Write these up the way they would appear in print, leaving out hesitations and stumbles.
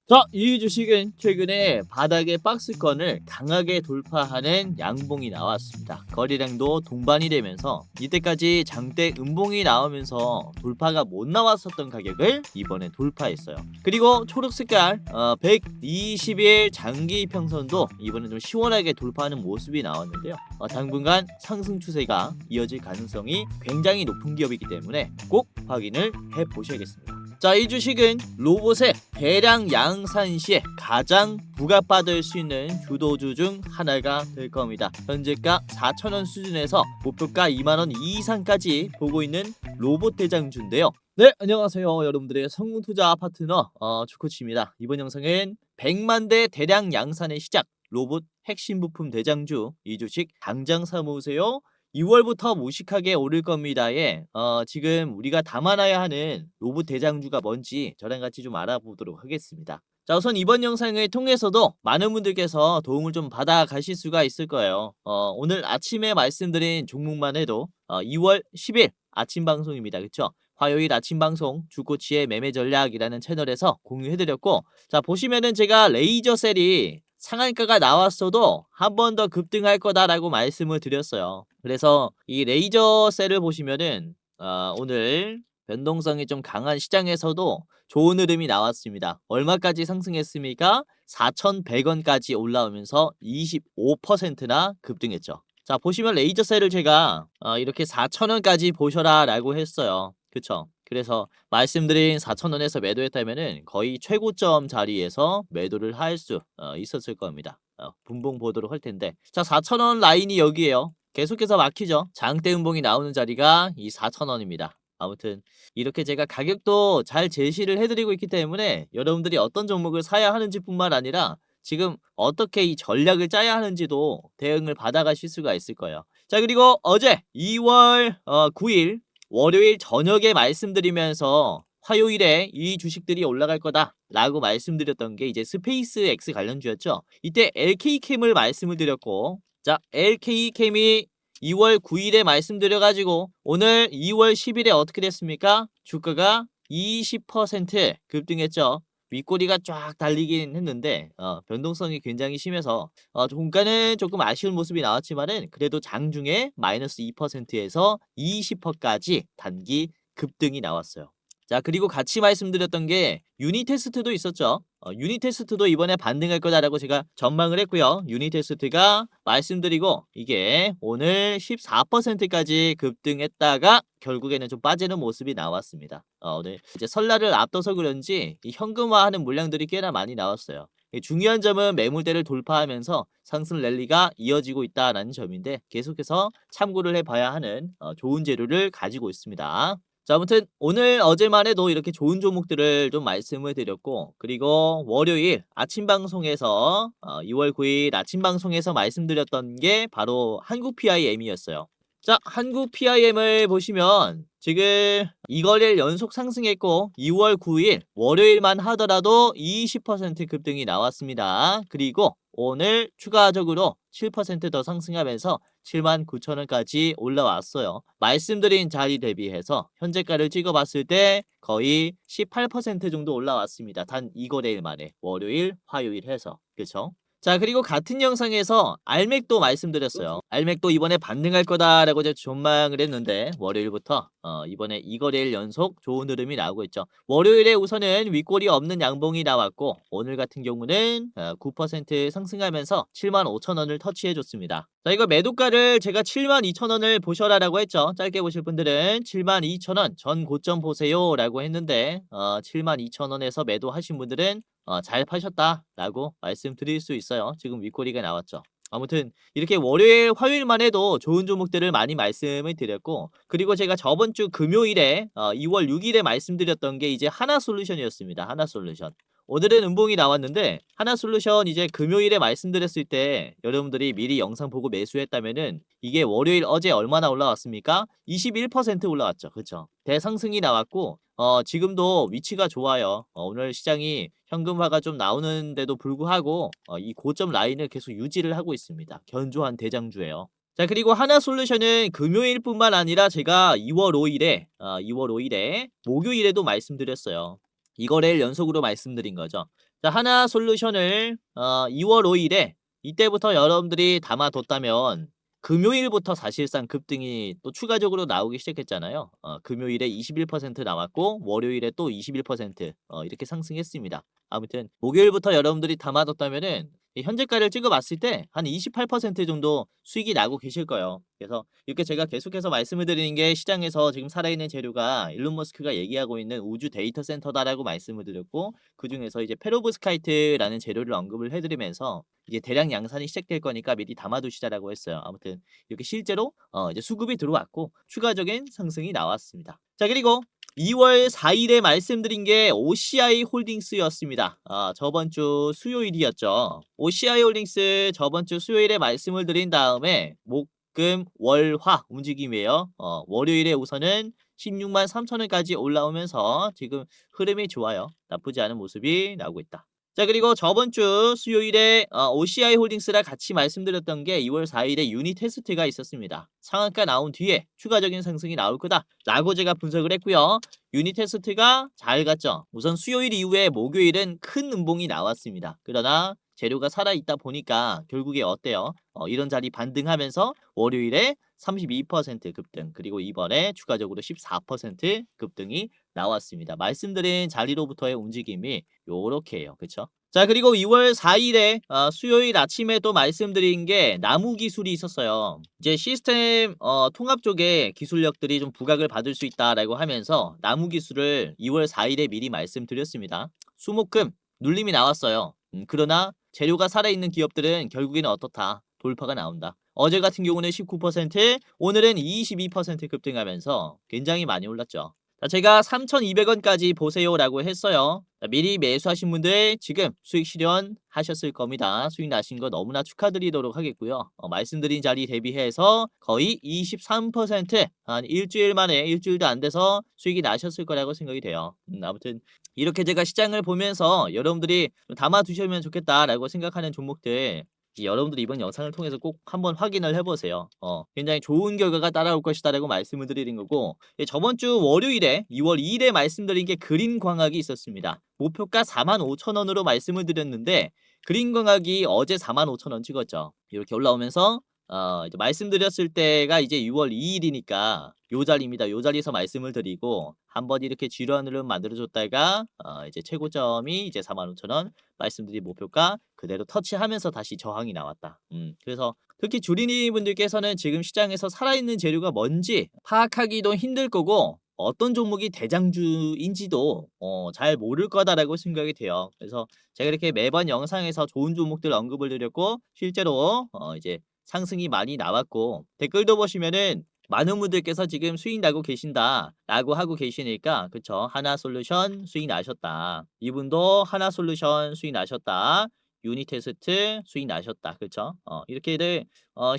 자, 이 주식은 최근에 바닥의 박스권을 강하게 돌파하는 양봉이 나왔습니다. 거래량도 동반이 되면서 이때까지 장대 음봉이 나오면서 돌파가 못 나왔었던 가격을 이번에 돌파했어요. 그리고 초록 색깔 120일 장기 이평선도 이번에 좀 시원하게 돌파하는 모습이 나왔는데요. 당분간 상승 추세가 이어질 가능성이 굉장히 높은 기업이기 때문에 꼭 확인을 해 보셔야겠습니다. 자, 이 주식은 로봇의 대량 양산 시에 가장 부각받을 수 있는 주도주 중 하나가 될 겁니다. 현재가 4,000원 수준에서 목표가 2만원 이상까지 보고 있는 로봇 대장주인데요. 네, 안녕하세요. 여러분들의 성공투자 파트너 주코치입니다. 이번 영상은 100만 대 대량 양산의 시작, 로봇 핵심 부품 대장주 이 주식 당장 사모으세요. 2월부터 무식하게 오를 겁니다에 지금 우리가 담아놔야 하는 로봇 대장주가 뭔지 저랑 같이 좀 알아보도록 하겠습니다. 자, 우선 이번 영상을 통해서도 많은 분들께서 도움을 좀 받아 가실 수가 있을 거예요. 오늘 아침에 말씀드린 종목만 해도 2월 10일 아침 방송입니다. 그쵸? 화요일 아침 방송 주코치의 매매 전략이라는 채널에서 공유해드렸고, 자, 보시면은 제가 레이저 셀이 상한가가 나왔어도 한 번 더 급등할 거다라고 말씀을 드렸어요. 그래서 이 레이저 셀을 보시면은 오늘 변동성이 좀 강한 시장에서도 좋은 흐름이 나왔습니다. 얼마까지 상승했습니까? 4,100원까지 올라오면서 25%나 급등했죠. 자, 보시면 레이저 셀을 제가 이렇게 4,000원까지 보셔라 라고 했어요. 그쵸? 그래서 말씀드린 4,000원에서 매도했다면은 거의 최고점 자리에서 매도를 할 수 있었을 겁니다. 분봉 보도록 할 텐데, 자, 4,000원 라인이 여기에요. 계속해서 막히죠. 장대 음봉이 나오는 자리가 이 4,000원입니다. 아무튼 이렇게 제가 가격도 잘 제시를 해드리고 있기 때문에 여러분들이 어떤 종목을 사야 하는지 뿐만 아니라 지금 어떻게 이 전략을 짜야 하는지도 대응을 받아가실 수가 있을 거예요. 자, 그리고 어제 2월 9일 월요일 저녁에 말씀드리면서 화요일에 이 주식들이 올라갈 거다 라고 말씀드렸던 게 이제 스페이스X 관련주였죠. 이때 LK캠을 말씀을 드렸고, 자, LK캠이 2월 9일에 말씀드려가지고 오늘 2월 10일에 어떻게 됐습니까? 주가가 20% 급등했죠. 윗꼬리가 쫙 달리긴 했는데 변동성이 굉장히 심해서 종가는 조금 아쉬운 모습이 나왔지만은 그래도 장중에 마이너스 2%에서 20%까지 단기 급등이 나왔어요. 자, 그리고 같이 말씀드렸던 게 유니 테스트도 있었죠. 유니 테스트도 이번에 반등할 거다라고 제가 전망을 했고요. 유니 테스트가 말씀드리고 이게 오늘 14%까지 급등했다가 결국에는 좀 빠지는 모습이 나왔습니다. 오늘 이제 설날을 앞둬서 그런지 이 현금화하는 물량들이 꽤나 많이 나왔어요. 중요한 점은 매물대를 돌파하면서 상승 랠리가 이어지고 있다는 점인데 계속해서 참고를 해봐야 하는 좋은 재료를 가지고 있습니다. 자, 아무튼 오늘 어제만 해도 이렇게 좋은 종목들을 좀 말씀을 드렸고, 그리고 월요일 아침 방송에서 2월 9일 아침 방송에서 말씀드렸던 게 바로 한국 PIM이었어요. 자, 한국 PIM을 보시면 지금 이거래일 연속 상승했고 2월 9일 월요일만 하더라도 20% 급등이 나왔습니다. 그리고 오늘 추가적으로 7% 더 상승하면서 79,000원까지 올라왔어요. 말씀드린 자리 대비해서 현재가를 찍어봤을 때 거의 18% 정도 올라왔습니다. 단 이거래일 만에 월요일, 화요일 해서. 그쵸? 자, 그리고 같은 영상에서 알맥도 말씀드렸어요. 알맥도 이번에 반등할 거다라고 제가 전망을 했는데 월요일부터 이번에 이거래일 연속 좋은 흐름이 나오고 있죠. 월요일에 우선은 윗골이 없는 양봉이 나왔고 오늘 같은 경우는 9% 상승하면서 75,000원을 터치해줬습니다. 자, 이거 매도가를 제가 72,000원을 보셔라라고 했죠. 짧게 보실 분들은 72,000원 전 고점 보세요 라고 했는데 72,000원에서 매도하신 분들은 잘 파셨다라고 말씀드릴 수 있어요. 지금 윗꼬리가 나왔죠. 아무튼 이렇게 월요일, 화요일만 해도 좋은 종목들을 많이 말씀을 드렸고, 그리고 제가 저번 주 금요일에 2월 6일에 말씀드렸던 게 이제 하나솔루션이었습니다. 하나솔루션. 오늘은 음봉이 나왔는데 하나솔루션 이제 금요일에 말씀드렸을 때 여러분들이 미리 영상 보고 매수했다면은 이게 월요일 어제 얼마나 올라왔습니까? 21% 올라왔죠. 그쵸? 대상승이 나왔고 지금도 위치가 좋아요. 오늘 시장이 현금화가 좀 나오는데도 불구하고 이 고점 라인을 계속 유지를 하고 있습니다. 견조한 대장주예요. 자, 그리고 하나솔루션은 금요일뿐만 아니라 제가 2월 5일에 목요일에도 말씀드렸어요. 이거래일 연속으로 말씀드린 거죠. 자, 하나 솔루션을 2월 5일에 이때부터 여러분들이 담아뒀다면 금요일부터 사실상 급등이 또 추가적으로 나오기 시작했잖아요. 금요일에 21% 나왔고 월요일에 또 21% 이렇게 상승했습니다. 아무튼 목요일부터 여러분들이 담아뒀다면은 이 현재가를 찍어봤을 때 한 28% 정도 수익이 나고 계실 거예요. 그래서 이렇게 제가 계속해서 말씀을 드리는 게 시장에서 지금 살아있는 재료가 일론 머스크가 얘기하고 있는 우주 데이터 센터다라고 말씀을 드렸고, 그중에서 이제 페로브스카이트라는 재료를 언급을 해드리면서 이제 대량 양산이 시작될 거니까 미리 담아두시자라고 했어요. 아무튼 이렇게 실제로 이제 수급이 들어왔고 추가적인 상승이 나왔습니다. 자, 그리고 2월 4일에 말씀드린 게 OCI 홀딩스였습니다. 저번 주 수요일이었죠. OCI 홀딩스 저번 주 수요일에 말씀을 드린 다음에 금, 월, 화 움직임이에요. 월요일에 우선은 16만 3천원까지 올라오면서 지금 흐름이 좋아요. 나쁘지 않은 모습이 나오고 있다. 자, 그리고 저번 주 수요일에 OCI 홀딩스랑 같이 말씀드렸던 게 2월 4일에 유닛 테스트가 있었습니다. 상한가 나온 뒤에 추가적인 상승이 나올 거다 라고 제가 분석을 했고요. 유닛 테스트가 잘 갔죠. 우선 수요일 이후에 목요일은 큰 음봉이 나왔습니다. 그러나 재료가 살아있다 보니까 결국에 어때요? 이런 자리 반등하면서 월요일에 32% 급등, 그리고 이번에 추가적으로 14% 급등이 나왔습니다. 말씀드린 자리로부터의 움직임이 요렇게예요. 그쵸? 자, 그리고 2월 4일에 수요일 아침에 또 말씀드린 게 나무 기술이 있었어요. 이제 시스템 통합 쪽에 기술력들이 좀 부각을 받을 수 있다라고 하면서 나무 기술을 2월 4일에 미리 말씀드렸습니다. 수목금 눌림이 나왔어요. 그러나 재료가 살아있는 기업들은 결국에는 어떻다? 돌파가 나온다. 어제 같은 경우는 19%, 오늘은 22% 급등하면서 굉장히 많이 올랐죠. 자, 제가 3,200원까지 보세요라고 했어요. 자, 미리 매수하신 분들 지금 수익 실현하셨을 겁니다. 수익 나신 거 너무나 축하드리도록 하겠고요. 말씀드린 자리 대비해서 거의 23%, 한 일주일 만에, 일주일도 안 돼서 수익이 나셨을 거라고 생각이 돼요. 아무튼 이렇게 제가 시장을 보면서 여러분들이 담아두시면 좋겠다라고 생각하는 종목들, 여러분들이 이번 영상을 통해서 꼭 한번 확인을 해보세요. 굉장히 좋은 결과가 따라올 것이다라고 말씀을 드리는 거고, 저번 주 월요일에 2월 2일에 말씀드린 게 그린광학이 있었습니다. 목표가 45,000원으로 말씀을 드렸는데 그린광학이 어제 45,000원 찍었죠. 이렇게 올라오면서 이제 말씀드렸을 때가 이제 6월 2일이니까 요 자리입니다. 요 자리에서 말씀을 드리고 한번 이렇게 지루한 흐름 만들어줬다가 이제 최고점이 이제 45,000원, 말씀드린 목표가 그대로 터치하면서 다시 저항이 나왔다. 그래서 특히 주린이 분들께서는 지금 시장에서 살아있는 재료가 뭔지 파악하기도 힘들 거고 어떤 종목이 대장주인지도 잘 모를 거다라고 생각이 돼요. 그래서 제가 이렇게 매번 영상에서 좋은 종목들 언급을 드렸고 실제로 이제 상승이 많이 나왔고 댓글도 보시면은 많은 분들께서 지금 수익 나고 계신다라고 하고 계시니까, 그쵸? 하나솔루션 수익 나셨다. 이분도 하나솔루션 수익 나셨다. 유닛 테스트 수익 나셨다. 그쵸? 이렇게들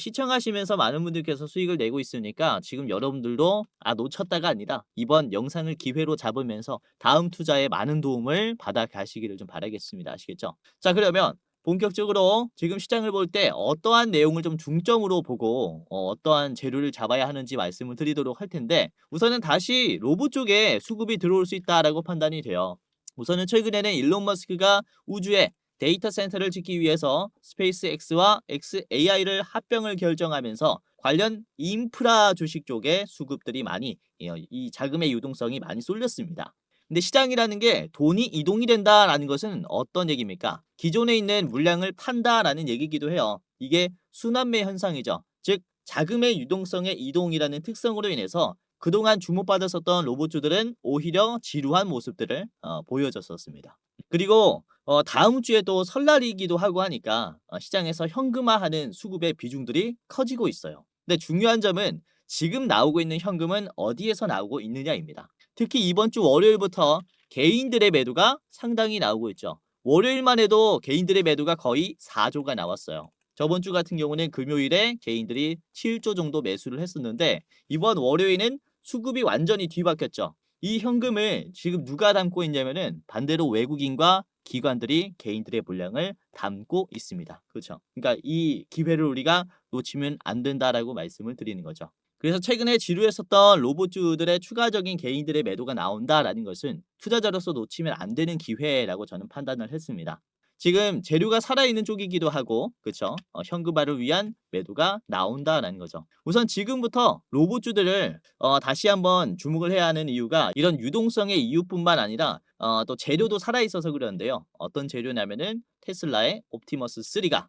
시청하시면서 많은 분들께서 수익을 내고 있으니까 지금 여러분들도 놓쳤다가 아니라 이번 영상을 기회로 잡으면서 다음 투자에 많은 도움을 받아 가시기를 좀 바라겠습니다. 아시겠죠? 자, 그러면 본격적으로 지금 시장을 볼 때 어떠한 내용을 좀 중점으로 보고 어떠한 재료를 잡아야 하는지 말씀을 드리도록 할 텐데, 우선은 다시 로봇 쪽에 수급이 들어올 수 있다라고 판단이 돼요. 우선은 최근에는 일론 머스크가 우주에 데이터 센터를 짓기 위해서 스페이스X와 xAI를 합병을 결정하면서 관련 인프라 주식 쪽에 수급들이 많이, 이 자금의 유동성이 많이 쏠렸습니다. 근데 시장이라는 게 돈이 이동이 된다라는 것은 어떤 얘기입니까? 기존에 있는 물량을 판다라는 얘기이기도 해요. 이게 순환매 현상이죠. 즉 자금의 유동성의 이동이라는 특성으로 인해서 그동안 주목받았었던 로봇주들은 오히려 지루한 모습들을 보여줬었습니다. 그리고 다음 주에도 설날이기도 하고 하니까 시장에서 현금화하는 수급의 비중들이 커지고 있어요. 근데 중요한 점은 지금 나오고 있는 현금은 어디에서 나오고 있느냐입니다. 특히 이번 주 월요일부터 개인들의 매도가 상당히 나오고 있죠. 월요일만 해도 개인들의 매도가 거의 4조가 나왔어요. 저번 주 같은 경우는 금요일에 개인들이 7조 정도 매수를 했었는데 이번 월요일은 수급이 완전히 뒤바뀌었죠. 이 현금을 지금 누가 담고 있냐면은 반대로 외국인과 기관들이 개인들의 물량을 담고 있습니다. 그렇죠? 그러니까 이 기회를 우리가 놓치면 안 된다라고 말씀을 드리는 거죠. 그래서 최근에 지루했었던 로봇주들의 추가적인 개인들의 매도가 나온다라는 것은 투자자로서 놓치면 안 되는 기회라고 저는 판단을 했습니다. 지금 재료가 살아있는 쪽이기도 하고, 그쵸? 현금화를 위한 매도가 나온다라는 거죠. 우선 지금부터 로봇주들을 다시 한번 주목을 해야 하는 이유가 이런 유동성의 이유뿐만 아니라 또 재료도 살아있어서 그러는데요. 어떤 재료냐면은 테슬라의 옵티머스 3가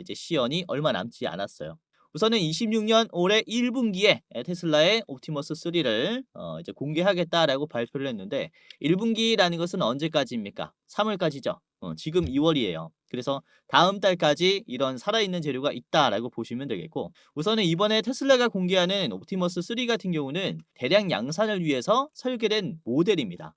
이제 시연이 얼마 남지 않았어요. 우선은 26년 올해 1분기에 테슬라의 옵티머스 3를 이제 공개하겠다라고 발표를 했는데 1분기라는 것은 언제까지입니까? 3월까지죠. 지금 2월이에요. 그래서 다음 달까지 이런 살아있는 재료가 있다라고 보시면 되겠고 우선은 이번에 테슬라가 공개하는 옵티머스 3 같은 경우는 대량 양산을 위해서 설계된 모델입니다.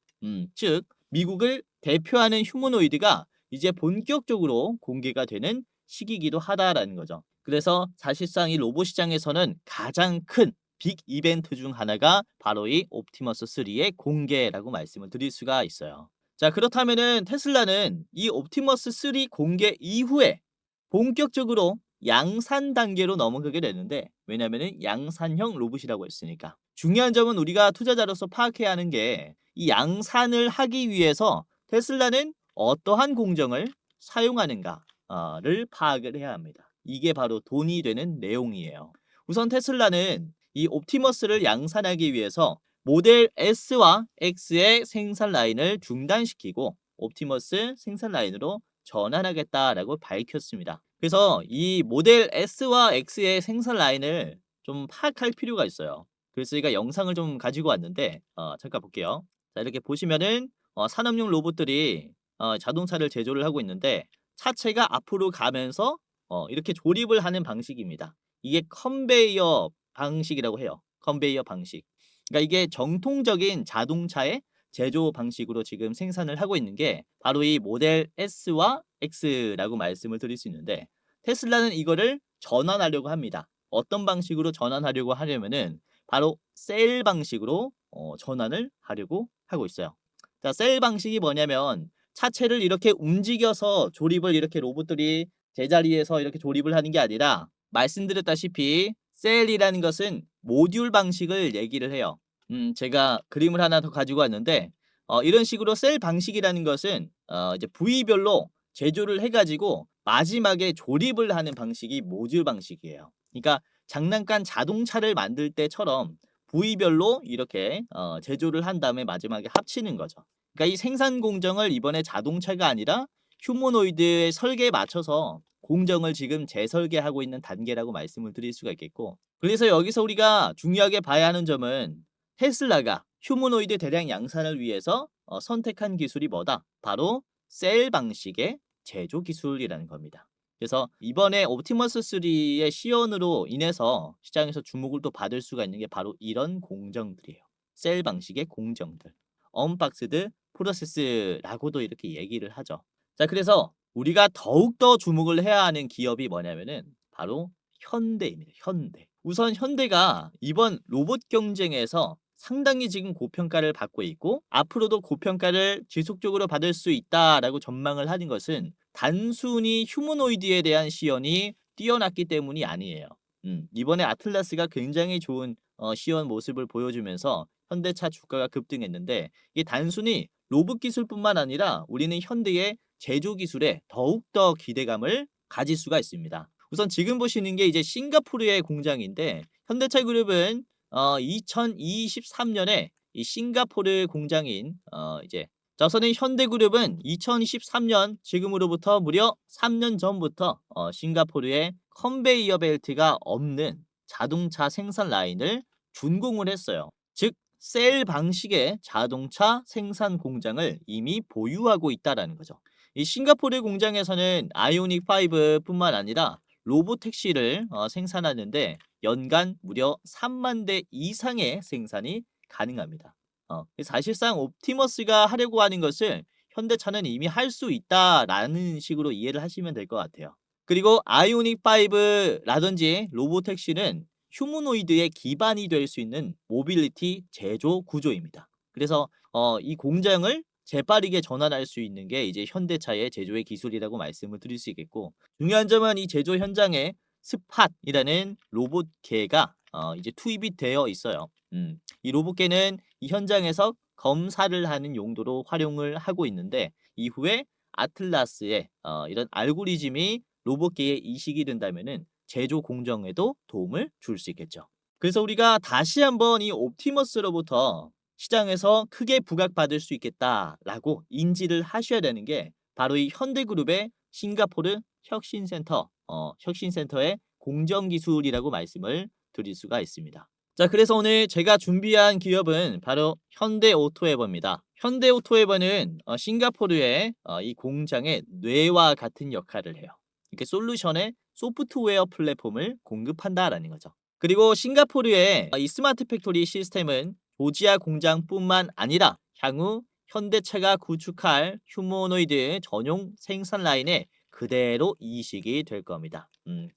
즉 미국을 대표하는 휴머노이드가 이제 본격적으로 공개가 되는 시기이기도 하다라는 거죠. 그래서 사실상 이 로봇 시장에서는 가장 큰 빅 이벤트 중 하나가 바로 이 옵티머스 3의 공개라고 말씀을 드릴 수가 있어요. 자, 그렇다면은 테슬라는 이 옵티머스 3 공개 이후에 본격적으로 양산 단계로 넘어가게 되는데 왜냐면은 양산형 로봇이라고 했으니까. 중요한 점은 우리가 투자자로서 파악해야 하는 게 이 양산을 하기 위해서 테슬라는 어떠한 공정을 사용하는가를 파악을 해야 합니다. 이게 바로 돈이 되는 내용이에요. 우선 테슬라는 이 옵티머스를 양산하기 위해서 모델 S와 X의 생산 라인을 중단시키고 옵티머스 생산 라인으로 전환하겠다라고 밝혔습니다. 그래서 이 모델 S와 X의 생산 라인을 좀 파악할 필요가 있어요. 그래서 제가 영상을 좀 가지고 왔는데 잠깐 볼게요. 자, 이렇게 보시면은 산업용 로봇들이 자동차를 제조를 하고 있는데 차체가 앞으로 가면서 이렇게 조립을 하는 방식입니다. 이게 컨베이어 방식이라고 해요. 컨베이어 방식. 그러니까 이게 정통적인 자동차의 제조 방식으로 지금 생산을 하고 있는 게 바로 이 모델 S와 X라고 말씀을 드릴 수 있는데 테슬라는 이거를 전환하려고 합니다. 어떤 방식으로 전환하려고 하려면은 바로 셀 방식으로 전환을 하려고 하고 있어요. 자, 셀 방식이 뭐냐면 차체를 이렇게 움직여서 조립을 이렇게 로봇들이 제자리에서 이렇게 조립을 하는 게 아니라 말씀드렸다시피 셀이라는 것은 모듈 방식을 얘기를 해요. 제가 그림을 하나 더 가지고 왔는데 이런 식으로 셀 방식이라는 것은 이제 부위별로 제조를 해가지고 마지막에 조립을 하는 방식이 모듈 방식이에요. 그러니까 장난감 자동차를 만들 때처럼 부위별로 이렇게 제조를 한 다음에 마지막에 합치는 거죠. 그러니까 이 생산 공정을 이번에 자동차가 아니라 휴머노이드의 설계에 맞춰서 공정을 지금 재설계하고 있는 단계라고 말씀을 드릴 수가 있겠고 그래서 여기서 우리가 중요하게 봐야 하는 점은 테슬라가 휴머노이드 대량 양산을 위해서 선택한 기술이 뭐다? 바로 셀 방식의 제조 기술이라는 겁니다. 그래서 이번에 옵티머스 3의 시연으로 인해서 시장에서 주목을 또 받을 수가 있는 게 바로 이런 공정들이에요. 셀 방식의 공정들. 언박스드 프로세스라고도 이렇게 얘기를 하죠. 자, 그래서 우리가 더욱더 주목을 해야 하는 기업이 뭐냐면은 바로 현대입니다. 현대. 우선 현대가 이번 로봇 경쟁에서 상당히 지금 고평가를 받고 있고 앞으로도 고평가를 지속적으로 받을 수 있다라고 전망을 하는 것은 단순히 휴머노이드에 대한 시연이 뛰어났기 때문이 아니에요. 이번에 아틀라스가 굉장히 좋은 시연 모습을 보여주면서 현대차 주가가 급등했는데 이게 단순히 로봇 기술뿐만 아니라 우리는 현대의 제조 기술에 더욱더 기대감을 가질 수가 있습니다. 우선 지금 보시는 게 이제 싱가포르의 공장인데 현대차 그룹은 2023년에 이 싱가포르 공장인 이제 저서는 현대그룹은 2023년 지금으로부터 무려 3년 전부터 싱가포르에 컨베이어 벨트가 없는 자동차 생산 라인을 준공을 했어요. 즉 셀 방식의 자동차 생산 공장을 이미 보유하고 있다라는 거죠. 이 싱가포르 공장에서는 아이오닉 5뿐만 아니라 로봇 택시를 생산하는데 연간 무려 3만 대 이상의 생산이 가능합니다. 사실상 옵티머스가 하려고 하는 것을 현대차는 이미 할 수 있다라는 식으로 이해를 하시면 될 것 같아요. 그리고 아이오닉 5라든지 로봇 택시는 휴머노이드의 기반이 될 수 있는 모빌리티 제조 구조입니다. 그래서 이 공장을 재빠르게 전환할 수 있는 게 이제 현대차의 제조의 기술이라고 말씀을 드릴 수 있겠고 중요한 점은 이 제조 현장에 스팟이라는 로봇계가 이제 투입이 되어 있어요. 이 로봇개는 이 현장에서 검사를 하는 용도로 활용을 하고 있는데 이후에 아틀라스의 이런 알고리즘이 로봇계에 이식이 된다면은 제조 공정에도 도움을 줄 수 있겠죠. 그래서 우리가 다시 한번 이 옵티머스로부터 시장에서 크게 부각받을 수 있겠다라고 인지를 하셔야 되는 게 바로 이 현대그룹의 싱가포르 혁신센터의 공정기술이라고 말씀을 드릴 수가 있습니다. 자, 그래서 오늘 제가 준비한 기업은 바로 현대오토에버입니다. 현대오토에버는 싱가포르의 이 공장의 뇌와 같은 역할을 해요. 이렇게 솔루션의 소프트웨어 플랫폼을 공급한다라는 거죠. 그리고 싱가포르의 이 스마트 팩토리 시스템은 조지아 공장뿐만 아니라 향후 현대차가 구축할 휴머노이드 전용 생산 라인에 그대로 이식이 될 겁니다.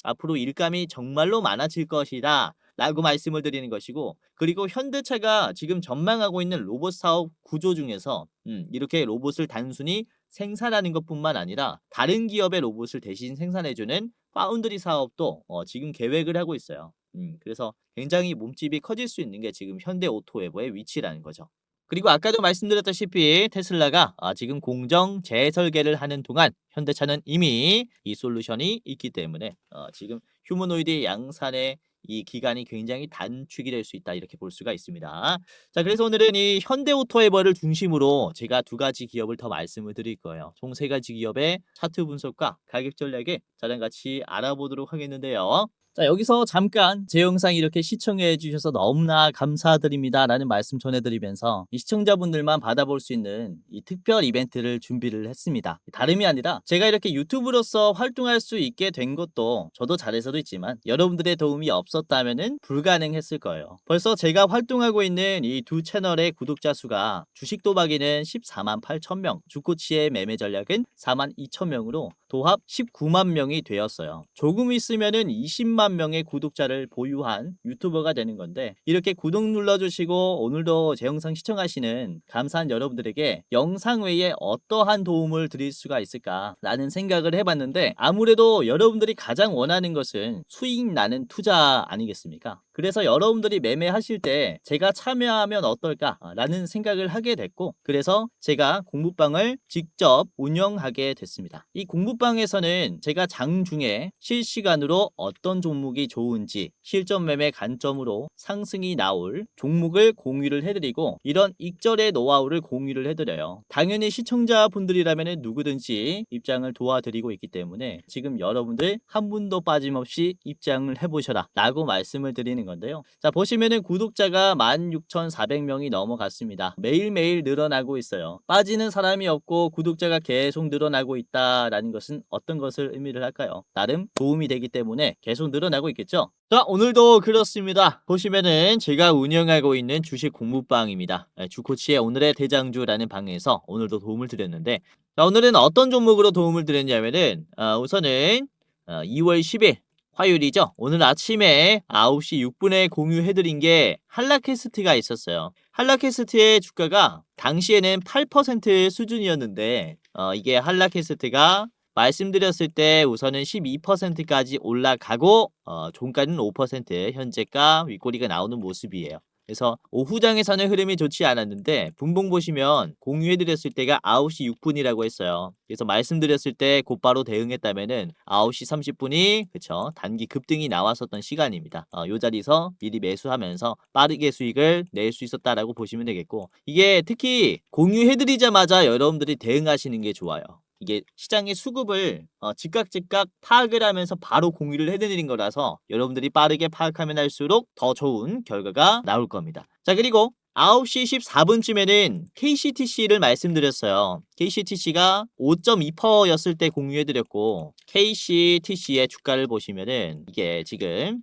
앞으로 일감이 정말로 많아질 것이다 라고 말씀을 드리는 것이고, 그리고 현대차가 지금 전망하고 있는 로봇 사업 구조 중에서 이렇게 로봇을 단순히 생산하는 것뿐만 아니라 다른 기업의 로봇을 대신 생산해주는 파운드리 사업도 지금 계획을 하고 있어요. 그래서 굉장히 몸집이 커질 수 있는 게 지금 현대오토에버의 위치라는 거죠. 그리고 아까도 말씀드렸다시피 테슬라가 지금 공정 재설계를 하는 동안 현대차는 이미 이 솔루션이 있기 때문에 지금 휴머노이드 양산의 이 기간이 굉장히 단축이 될 수 있다 이렇게 볼 수가 있습니다. 자, 그래서 오늘은 이 현대오토에버를 중심으로 제가 두 가지 기업을 더 말씀을 드릴 거예요. 총 세 가지 기업의 차트 분석과 가격 전략에 저랑 같이 알아보도록 하겠는데요. 자, 여기서 잠깐 제 영상 이렇게 시청해 주셔서 너무나 감사드립니다 라는 말씀 전해드리면서 이 시청자분들만 받아볼 수 있는 이 특별 이벤트를 준비를 했습니다. 다름이 아니라 제가 이렇게 유튜브로서 활동할 수 있게 된 것도 저도 잘해서도 있지만 여러분들의 도움이 없었다면 불가능했을 거예요. 벌써 제가 활동하고 있는 이 두 채널의 구독자 수가 주식 도박이는 14만 8천 명, 주코치의 매매 전략은 4만 2천 명으로 도합 19만 명이 되었어요. 조금 있으면은 20만 명의 구독자를 보유한 유튜버가 되는 건데, 이렇게 구독 눌러주시고 오늘도 제 영상 시청하시는 감사한 여러분들에게 영상 외에 어떠한 도움을 드릴 수가 있을까라는 생각을 해봤는데, 아무래도 여러분들이 가장 원하는 것은 수익 나는 투자 아니겠습니까? 그래서 여러분들이 매매하실 때 제가 참여하면 어떨까라는 생각을 하게 됐고, 그래서 제가 공부방을 직접 운영하게 됐습니다. 이 공부방에서는 제가 장중에 실시간으로 어떤 종목이 좋은지 실전 매매 관점으로 상승이 나올 종목을 공유를 해드리고, 이런 익절의 노하우를 공유를 해드려요. 당연히 시청자분들이라면 누구든지 입장을 도와드리고 있기 때문에 지금 여러분들 한 분도 빠짐없이 입장을 해보셔라 라고 말씀을 드리는 건데요. 자, 보시면은 구독자가 16,400명이 넘어갔습니다. 매일매일 늘어나고 있어요. 빠지는 사람이 없고 구독자가 계속 늘어나고 있다라는 것은 어떤 것을 의미를 할까요? 나름 도움이 되기 때문에 계속 늘어나고 있겠죠? 자, 오늘도 그렇습니다. 보시면은 제가 운영하고 있는 주식 공부방입니다. 주코치의 오늘의 대장주라는 방에서 오늘도 도움을 드렸는데, 자, 오늘은 어떤 종목으로 도움을 드렸냐면은 우선은 2월 10일 화요일이죠. 오늘 아침에 9시 6분에 공유해드린 게 한라캐스트가 있었어요. 한라캐스트의 주가가 당시에는 8% 수준이었는데 이게 한라캐스트가 말씀드렸을 때 우선은 12%까지 올라가고 종가는 5% 현재가 윗꼬리가 나오는 모습이에요. 그래서 오후장에서는 흐름이 좋지 않았는데 분봉 보시면 공유해드렸을 때가 9시 6분이라고 했어요. 그래서 말씀드렸을 때 곧바로 대응했다면은 9시 30분이 그쵸 단기 급등이 나왔었던 시간입니다. 요 자리에서 미리 매수하면서 빠르게 수익을 낼 수 있었다라고 보시면 되겠고, 이게 특히 공유해드리자마자 여러분들이 대응하시는 게 좋아요. 이게 시장의 수급을 즉각 파악을 하면서 바로 공유를 해드리는 거라서 여러분들이 빠르게 파악하면 할수록 더 좋은 결과가 나올 겁니다. 자, 그리고 9시 14분쯤에는 KCTC를 말씀드렸어요. KCTC가 5.2%였을 때 공유해드렸고, KCTC의 주가를 보시면은 이게 지금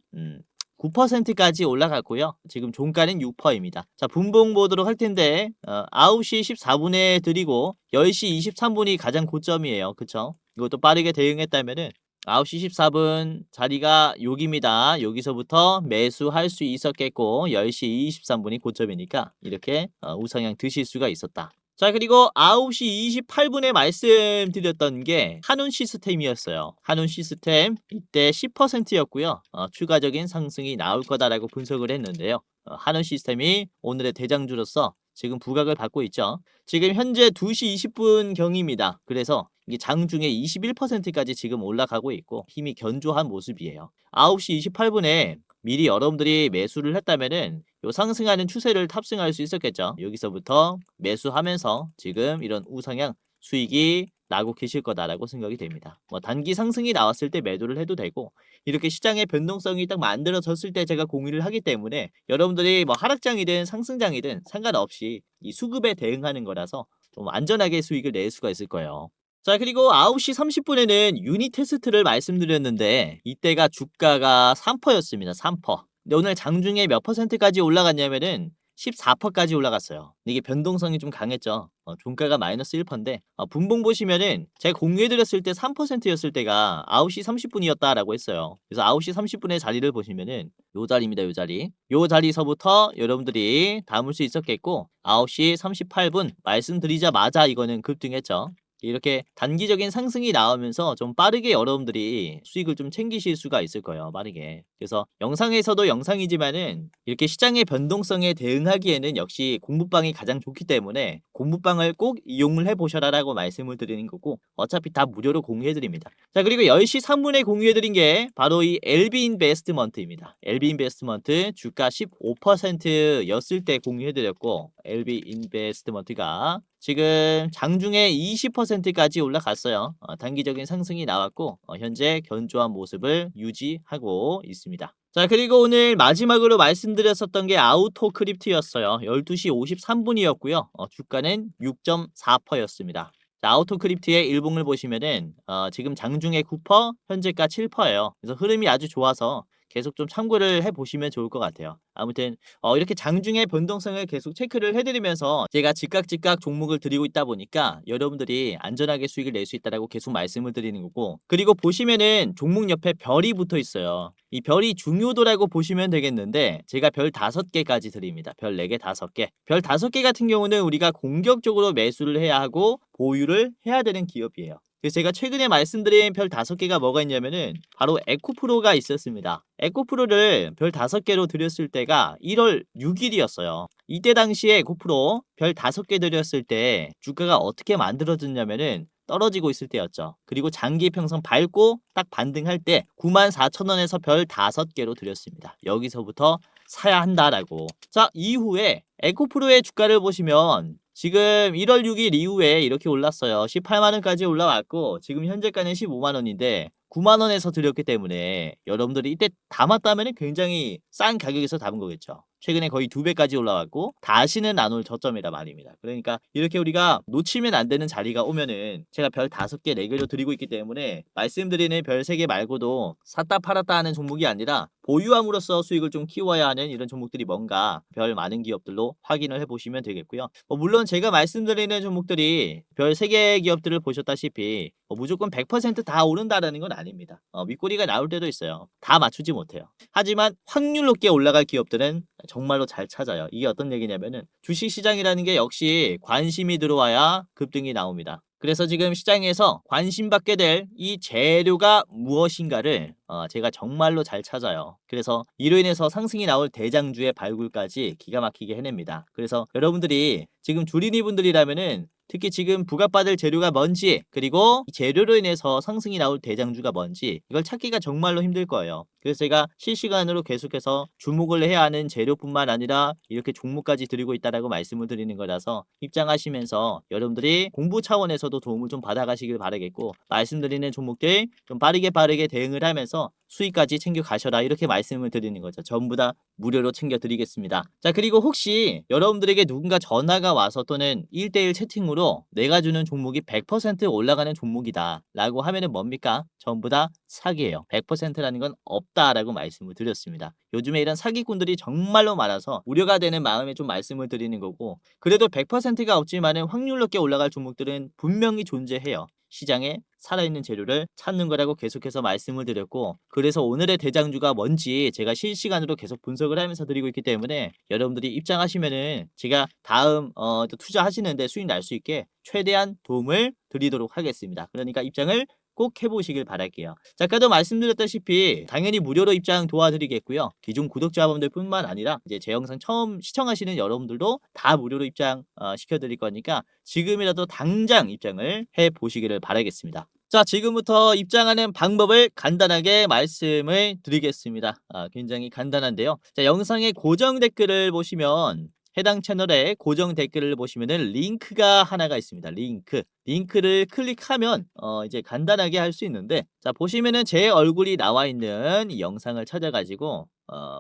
9%까지 올라갔고요. 지금 종가는 6%입니다. 자, 분봉 보도록 할 텐데 9시 14분에 드리고 10시 23분이 가장 고점이에요. 그쵸? 이것도 빠르게 대응했다면은 9시 14분 자리가 여기입니다. 여기서부터 매수할 수 있었겠고 10시 23분이 고점이니까 이렇게 우상향 드실 수가 있었다. 자, 그리고 9시 28분에 말씀드렸던 게 한운 시스템이었어요. 한운 시스템 이때 10%였고요. 추가적인 상승이 나올 거다라고 분석을 했는데요. 한운 시스템이 오늘의 대장주로서 지금 부각을 받고 있죠. 지금 현재 2시 20분 경입니다. 그래서 이게 장중에 21%까지 지금 올라가고 있고 힘이 견조한 모습이에요. 9시 28분에 미리 여러분들이 매수를 했다면은 요 상승하는 추세를 탑승할 수 있었겠죠. 여기서부터 매수하면서 지금 이런 우상향 수익이 나고 계실 거다라고 생각이 됩니다. 뭐 단기 상승이 나왔을 때 매도를 해도 되고 이렇게 시장의 변동성이 딱 만들어졌을 때 제가 공유를 하기 때문에 여러분들이 뭐 하락장이든 상승장이든 상관없이 이 수급에 대응하는 거라서 좀 안전하게 수익을 낼 수가 있을 거예요. 자, 그리고 9시 30분에는 유니 테스트를 말씀드렸는데 이때가 주가가 3%였습니다. 3%. 근데 오늘 장중에 몇 퍼센트까지 올라갔냐면은 14%까지 올라갔어요. 이게 변동성이 좀 강했죠. 종가가 마이너스 1%인데 분봉 보시면은 제가 공유해드렸을 때 3%였을 때가 9시 30분이었다라고 했어요. 그래서 9시 30분의 자리를 보시면은 요 자리입니다. 요 자리. 요 자리서부터 여러분들이 담을 수 있었겠고 9시 38분 말씀드리자마자 이거는 급등했죠. 이렇게 단기적인 상승이 나오면서 좀 빠르게 여러분들이 수익을 좀 챙기실 수가 있을 거예요. 빠르게. 그래서 영상에서도 영상이지만은 이렇게 시장의 변동성에 대응하기에는 역시 공부방이 가장 좋기 때문에 공부방을 꼭 이용을 해보셔라라고 말씀을 드리는 거고 어차피 다 무료로 공유해드립니다. 자, 그리고 10시 3분에 공유해드린 게 바로 이 LB인베스트먼트입니다. LB인베스트먼트 주가 15%였을 때 공유해드렸고 LB인베스트먼트가 지금 장중에 20%까지 올라갔어요. 단기적인 상승이 나왔고 현재 견조한 모습을 유지하고 있습니다. 자, 그리고 오늘 마지막으로 말씀드렸었던 게 아우토크립트였어요. 12시 53분이었고요. 주가는 6.4%였습니다. 자, 아우토크립트의 일봉을 보시면은 지금 장중에 9%, 현재가 7%예요. 그래서 흐름이 아주 좋아서 계속 좀 참고를 해보시면 좋을 것 같아요. 아무튼 이렇게 장중의 변동성을 계속 체크를 해드리면서 제가 즉각 종목을 드리고 있다 보니까 여러분들이 안전하게 수익을 낼 수 있다라고 계속 말씀을 드리는 거고 그리고 보시면은 종목 옆에 별이 붙어 있어요. 이 별이 중요도라고 보시면 되겠는데 제가 별 5개까지 드립니다. 별 4개, 5개. 별 5개 같은 경우는 우리가 공격적으로 매수를 해야 하고 보유를 해야 되는 기업이에요. 그래서 제가 최근에 말씀드린 별 5개가 뭐가 있냐면은 바로 에코프로가 있었습니다. 에코프로를 별 5개로 드렸을 때가 1월 6일이었어요. 이때 당시에 에코프로 별 5개 드렸을 때 주가가 어떻게 만들어졌냐면은 떨어지고 있을 때였죠. 그리고 장기 평선 밟고 딱 반등할 때 94,000원에서 별 5개로 드렸습니다. 여기서부터 사야 한다라고. 자, 이후에 에코프로의 주가를 보시면 지금 1월 6일 이후에 이렇게 올랐어요. 18만원까지 올라왔고 지금 현재가는 15만원인데 9만원에서 드렸기 때문에 여러분들이 이때 담았다면 굉장히 싼 가격에서 담은 거겠죠. 최근에 거의 2배까지 올라왔고 다시는 안 올 저점이라 말입니다. 그러니까 이렇게 우리가 놓치면 안 되는 자리가 오면은 제가 별 5개, 4개로 드리고 있기 때문에 말씀드리는 별 3개 말고도 샀다 팔았다 하는 종목이 아니라 보유함으로써 수익을 좀 키워야 하는 이런 종목들이 뭔가 별 많은 기업들로 확인을 해보시면 되겠고요. 물론 제가 말씀드리는 종목들이 별 3개 기업들을 보셨다시피 무조건 100%다 오른다라는 건 아닙니다. 윗꼬리가 나올 때도 있어요. 다 맞추지 못해요. 하지만 확률 높게 올라갈 기업들은 정말로 잘 찾아요. 이게 어떤 얘기냐면은 주식시장이라는 게 역시 관심이 들어와야 급등이 나옵니다. 그래서 지금 시장에서 관심받게 될 이 재료가 무엇인가를 제가 정말로 잘 찾아요. 그래서 이로 인해서 상승이 나올 대장주의 발굴까지 기가 막히게 해냅니다. 그래서 여러분들이 지금 주린이 분들이라면은 특히 지금 부각받을 재료가 뭔지 그리고 이 재료로 인해서 상승이 나올 대장주가 뭔지 이걸 찾기가 정말로 힘들 거예요. 그래서 제가 실시간으로 계속해서 주목을 해야 하는 재료뿐만 아니라 이렇게 종목까지 드리고 있다라고 말씀을 드리는 거라서 입장하시면서 여러분들이 공부 차원에서도 도움을 좀 받아가시길 바라겠고 말씀드리는 종목들 좀 빠르게 대응을 하면서 수익까지 챙겨 가셔라 이렇게 말씀을 드리는 거죠. 전부 다 무료로 챙겨 드리겠습니다. 자, 그리고 혹시 여러분들에게 누군가 전화가 와서 또는 1대1 채팅으로 내가 주는 종목이 100% 올라가는 종목이다 라고 하면은 뭡니까? 전부 다 사기예요. 100%라는 건 없다라고 말씀을 드렸습니다. 요즘에 이런 사기꾼들이 정말로 많아서 우려가 되는 마음에 좀 말씀을 드리는 거고 그래도 100%가 없지만은 확률 높게 올라갈 종목들은 분명히 존재해요. 시장에 살아있는 재료를 찾는 거라고 계속해서 말씀을 드렸고, 그래서 오늘의 대장주가 뭔지 제가 실시간으로 계속 분석을 하면서 드리고 있기 때문에 여러분들이 입장하시면은 제가 다음 또 투자하시는데 수익 날 수 있게 최대한 도움을 드리도록 하겠습니다. 그러니까 입장을 꼭 해보시길 바랄게요. 자, 아까도 말씀드렸다시피 당연히 무료로 입장 도와드리겠고요. 기존 구독자분들 뿐만 아니라 이제 제 영상 처음 시청하시는 여러분들도 다 무료로 입장 시켜드릴 거니까 지금이라도 당장 입장을 해보시기를 바라겠습니다. 자, 지금부터 입장하는 방법을 간단하게 말씀을 드리겠습니다. 굉장히 간단한데요. 자, 영상의 고정 댓글을 보시면 해당 채널에 고정 댓글을 보시면은 링크가 하나가 있습니다. 링크를 클릭하면 이제 간단하게 할 수 있는데, 자, 보시면은 제 얼굴이 나와 있는 이 영상을 찾아가지고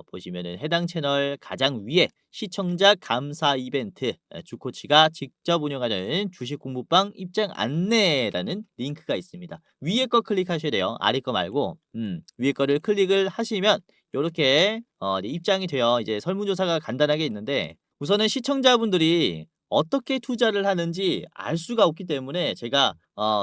보시면은 해당 채널 가장 위에 시청자 감사 이벤트, 주코치가 직접 운영하는 주식 공부방 입장 안내라는 링크가 있습니다. 위에 거 클릭하셔야 돼요. 아래 거 말고 위에 거를 클릭을 하시면 요렇게 입장이 되어 이제 설문조사가 간단하게 있는데, 우선은 시청자분들이 어떻게 투자를 하는지 알 수가 없기 때문에 제가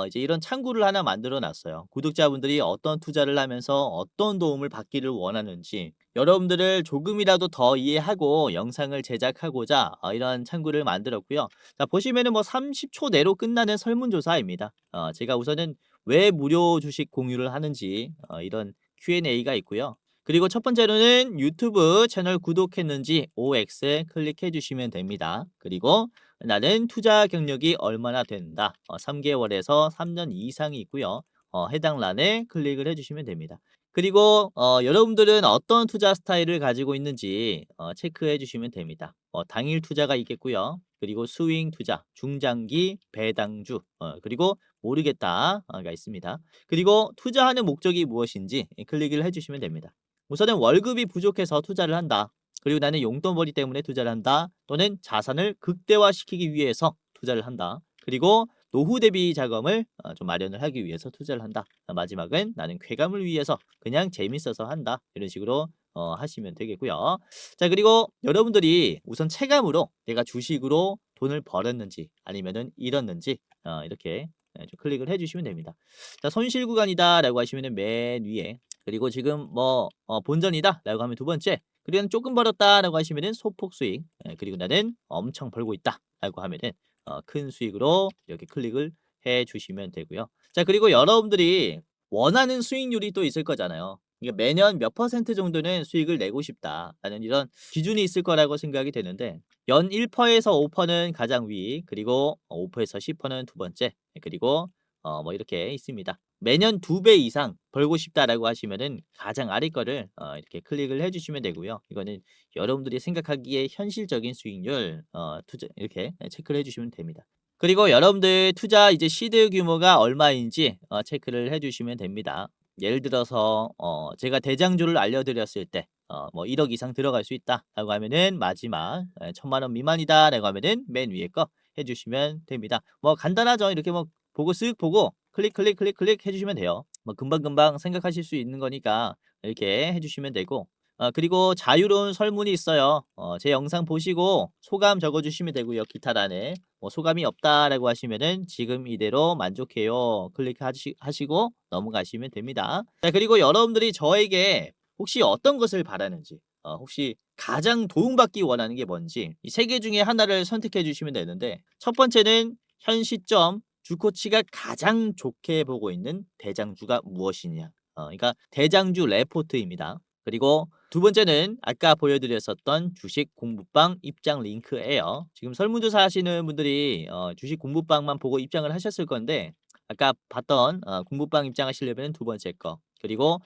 이제 이런 창구를 하나 만들어 놨어요. 구독자분들이 어떤 투자를 하면서 어떤 도움을 받기를 원하는지 여러분들을 조금이라도 더 이해하고 영상을 제작하고자 이런 창구를 만들었고요. 자, 보시면은 뭐 30초 내로 끝나는 설문조사입니다. 제가 우선은 왜 무료 주식 공유를 하는지 이런 Q&A가 있고요. 그리고 첫 번째로는 유튜브 채널 구독했는지 OX 클릭해 주시면 됩니다. 그리고 나는 투자 경력이 얼마나 된다. 3개월에서 3년 이상이 있고요. 해당 란에 클릭을 해주시면 됩니다. 그리고 여러분들은 어떤 투자 스타일을 가지고 있는지 체크해 주시면 됩니다. 당일 투자가 있겠고요. 그리고 스윙 투자, 중장기, 배당주, 그리고 모르겠다가 있습니다. 그리고 투자하는 목적이 무엇인지 클릭을 해주시면 됩니다. 우선은 월급이 부족해서 투자를 한다. 그리고 나는 용돈벌이 때문에 투자를 한다. 또는 자산을 극대화시키기 위해서 투자를 한다. 그리고 노후 대비 자금을 좀 마련을 하기 위해서 투자를 한다. 마지막은 나는 쾌감을 위해서 그냥 재밌어서 한다. 이런 식으로 하시면 되겠고요. 자, 그리고 여러분들이 우선 체감으로 내가 주식으로 돈을 벌었는지 아니면은 잃었는지 이렇게 좀 클릭을 해주시면 됩니다. 자, 손실 구간이다 라고 하시면은 맨 위에, 그리고 지금 뭐 본전이다 라고 하면 두 번째, 그리고 조금 벌었다 라고 하시면은 소폭 수익, 그리고 나는 엄청 벌고 있다 라고 하면은 큰 수익으로 이렇게 클릭을 해 주시면 되고요. 자, 그리고 여러분들이 원하는 수익률이 또 있을 거잖아요. 이게 매년 몇 퍼센트 정도는 수익을 내고 싶다라는 이런 기준이 있을 거라고 생각이 되는데, 연 1%에서 5%는 가장 위, 그리고 5%에서 10%는 두 번째, 그리고 뭐 이렇게 있습니다. 매년 2배 이상 벌고 싶다라고 하시면은 가장 아래 거를 이렇게 클릭을 해주시면 되고요. 이거는 여러분들이 생각하기에 현실적인 수익률 투자 이렇게 체크를 해주시면 됩니다. 그리고 여러분들 투자 이제 시드 규모가 얼마인지 체크를 해주시면 됩니다. 예를 들어서 제가 대장주를 알려드렸을 때 뭐 1억 이상 들어갈 수 있다라고 하면은 마지막 1,000만 원 미만이다라고 하면은 맨 위에 거 해주시면 됩니다. 뭐 간단하죠. 이렇게 뭐 보고 쓱 보고 클릭 해주시면 돼요. 뭐 금방금방 생각하실 수 있는 거니까 이렇게 해주시면 되고, 그리고 자유로운 설문이 있어요. 제 영상 보시고 소감 적어주시면 되고요. 기타란에 뭐 소감이 없다라고 하시면은 지금 이대로 만족해요 하시고 넘어가시면 됩니다. 자, 그리고 여러분들이 저에게 혹시 어떤 것을 바라는지, 혹시 가장 도움받기 원하는 게 뭔지 이 세 개 중에 하나를 선택해 주시면 되는데, 첫 번째는 현 시점 주코치가 가장 좋게 보고 있는 대장주가 무엇이냐, 그러니까 대장주 레포트입니다. 그리고 두 번째는 아까 보여드렸었던 주식 공부방 입장 링크예요. 지금 설문조사 하시는 분들이 주식 공부방만 보고 입장을 하셨을 건데, 아까 봤던 공부방 입장하시려면 두 번째 거, 그리고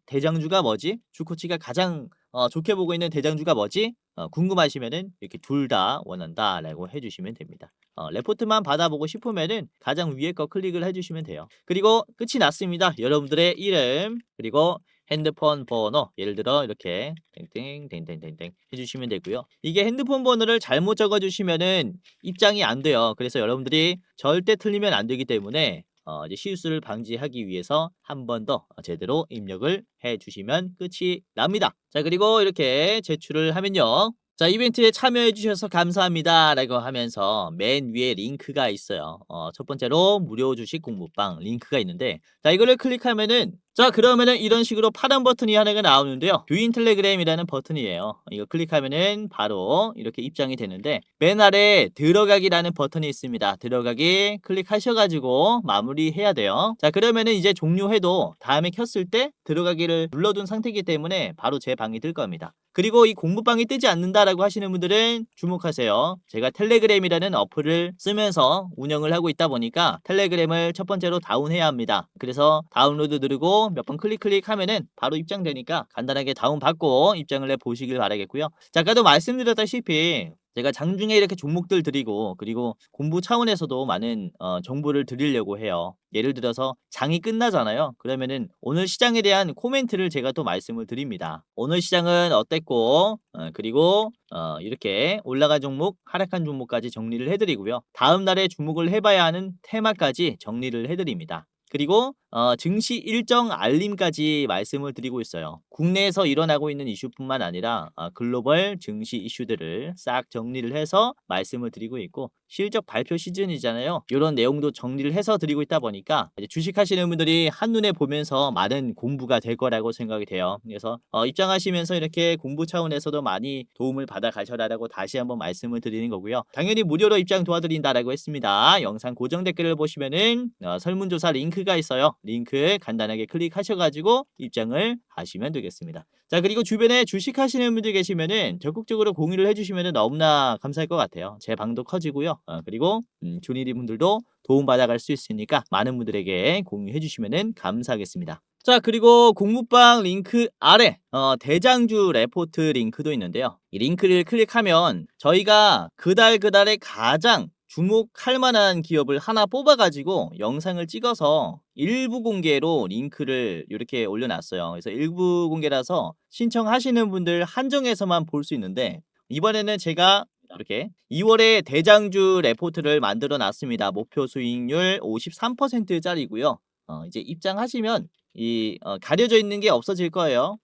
대장주가 뭐지? 주코치가 가장 좋게 보고 있는 대장주가 뭐지? 궁금하시면은 이렇게 둘 다 원한다라고 해주시면 됩니다. 레포트만 받아보고 싶으면은 가장 위에 거 클릭을 해주시면 돼요. 그리고 끝이 났습니다. 여러분들의 이름 그리고 핸드폰 번호, 예를 들어 이렇게 땡땡땡땡땡땡 해주시면 되고요. 이게 핸드폰 번호를 잘못 적어주시면은 입장이 안 돼요. 그래서 여러분들이 절대 틀리면 안 되기 때문에 이제 실수를 방지하기 위해서 한 번 더 제대로 입력을 해주시면 끝이 납니다. 자, 그리고 이렇게 제출을 하면요. 자, 이벤트에 참여해 주셔서 감사합니다라고 하면서 맨 위에 링크가 있어요. 첫 번째로 무료 주식 공부방 링크가 있는데, 자, 이거를 클릭하면은, 자, 그러면은 이런 식으로 파란 버튼이 하나가 나오는데요. 조인 텔레그램이라는 버튼이에요. 이거 클릭하면은 바로 이렇게 입장이 되는데, 맨 아래 들어가기라는 버튼이 있습니다. 들어가기 클릭하셔가지고 마무리해야 돼요. 자, 그러면은 이제 종료해도 다음에 켰을 때 들어가기를 눌러둔 상태이기 때문에 바로 제 방이 뜰 겁니다. 그리고 이 공부방이 뜨지 않는다라고 하시는 분들은 주목하세요. 제가 텔레그램이라는 어플을 쓰면서 운영을 하고 있다 보니까 텔레그램을 첫 번째로 다운해야 합니다. 그래서 다운로드 누르고 몇 번 클릭하면은 바로 입장되니까 간단하게 다운받고 입장을 해 보시길 바라겠고요. 자, 아까도 말씀드렸다시피 제가 장중에 이렇게 종목들 드리고, 그리고 공부 차원에서도 많은 정보를 드리려고 해요. 예를 들어서 장이 끝나잖아요. 그러면은 오늘 시장에 대한 코멘트를 제가 또 말씀을 드립니다. 오늘 시장은 어땠고, 그리고 이렇게 올라간 종목, 하락한 종목까지 정리를 해드리고요. 다음 날에 주목을 해봐야 하는 테마까지 정리를 해드립니다. 그리고 증시 일정 알림까지 말씀을 드리고 있어요. 국내에서 일어나고 있는 이슈뿐만 아니라 글로벌 증시 이슈들을 싹 정리를 해서 말씀을 드리고 있고, 실적 발표 시즌이잖아요. 이런 내용도 정리를 해서 드리고 있다 보니까 이제 주식하시는 분들이 한눈에 보면서 많은 공부가 될 거라고 생각이 돼요. 그래서 입장하시면서 이렇게 공부 차원에서도 많이 도움을 받아 가셔라라고 다시 한번 말씀을 드리는 거고요. 당연히 무료로 입장 도와드린다라고 했습니다. 영상 고정 댓글을 보시면은 설문조사 링크가 있어요. 링크 간단하게 클릭하셔가지고 입장을 하시면 되겠습니다. 자, 그리고 주변에 주식하시는 분들 계시면은 적극적으로 공유를 해주시면은 너무나 감사할 것 같아요. 제 방도 커지고요. 그리고 조니디 분들도 도움받아갈 수 있으니까 많은 분들에게 공유해 주시면은 감사하겠습니다. 자, 그리고 공부방 링크 아래 대장주 레포트 링크도 있는데요. 이 링크를 클릭하면 저희가 그달에 가장 주목할 만한 기업을 하나 뽑아가지고 영상을 찍어서 일부 공개로 링크를 이렇게 올려놨어요. 그래서 일부 공개라서 신청하시는 분들 한정해서만 볼 수 있는데, 이번에는 제가 이렇게 2월에 대장주 레포트를 만들어 놨습니다. 목표 수익률 53%짜리고요. 이제 입장하시면 이 가려져 있는 게 없어질 거예요.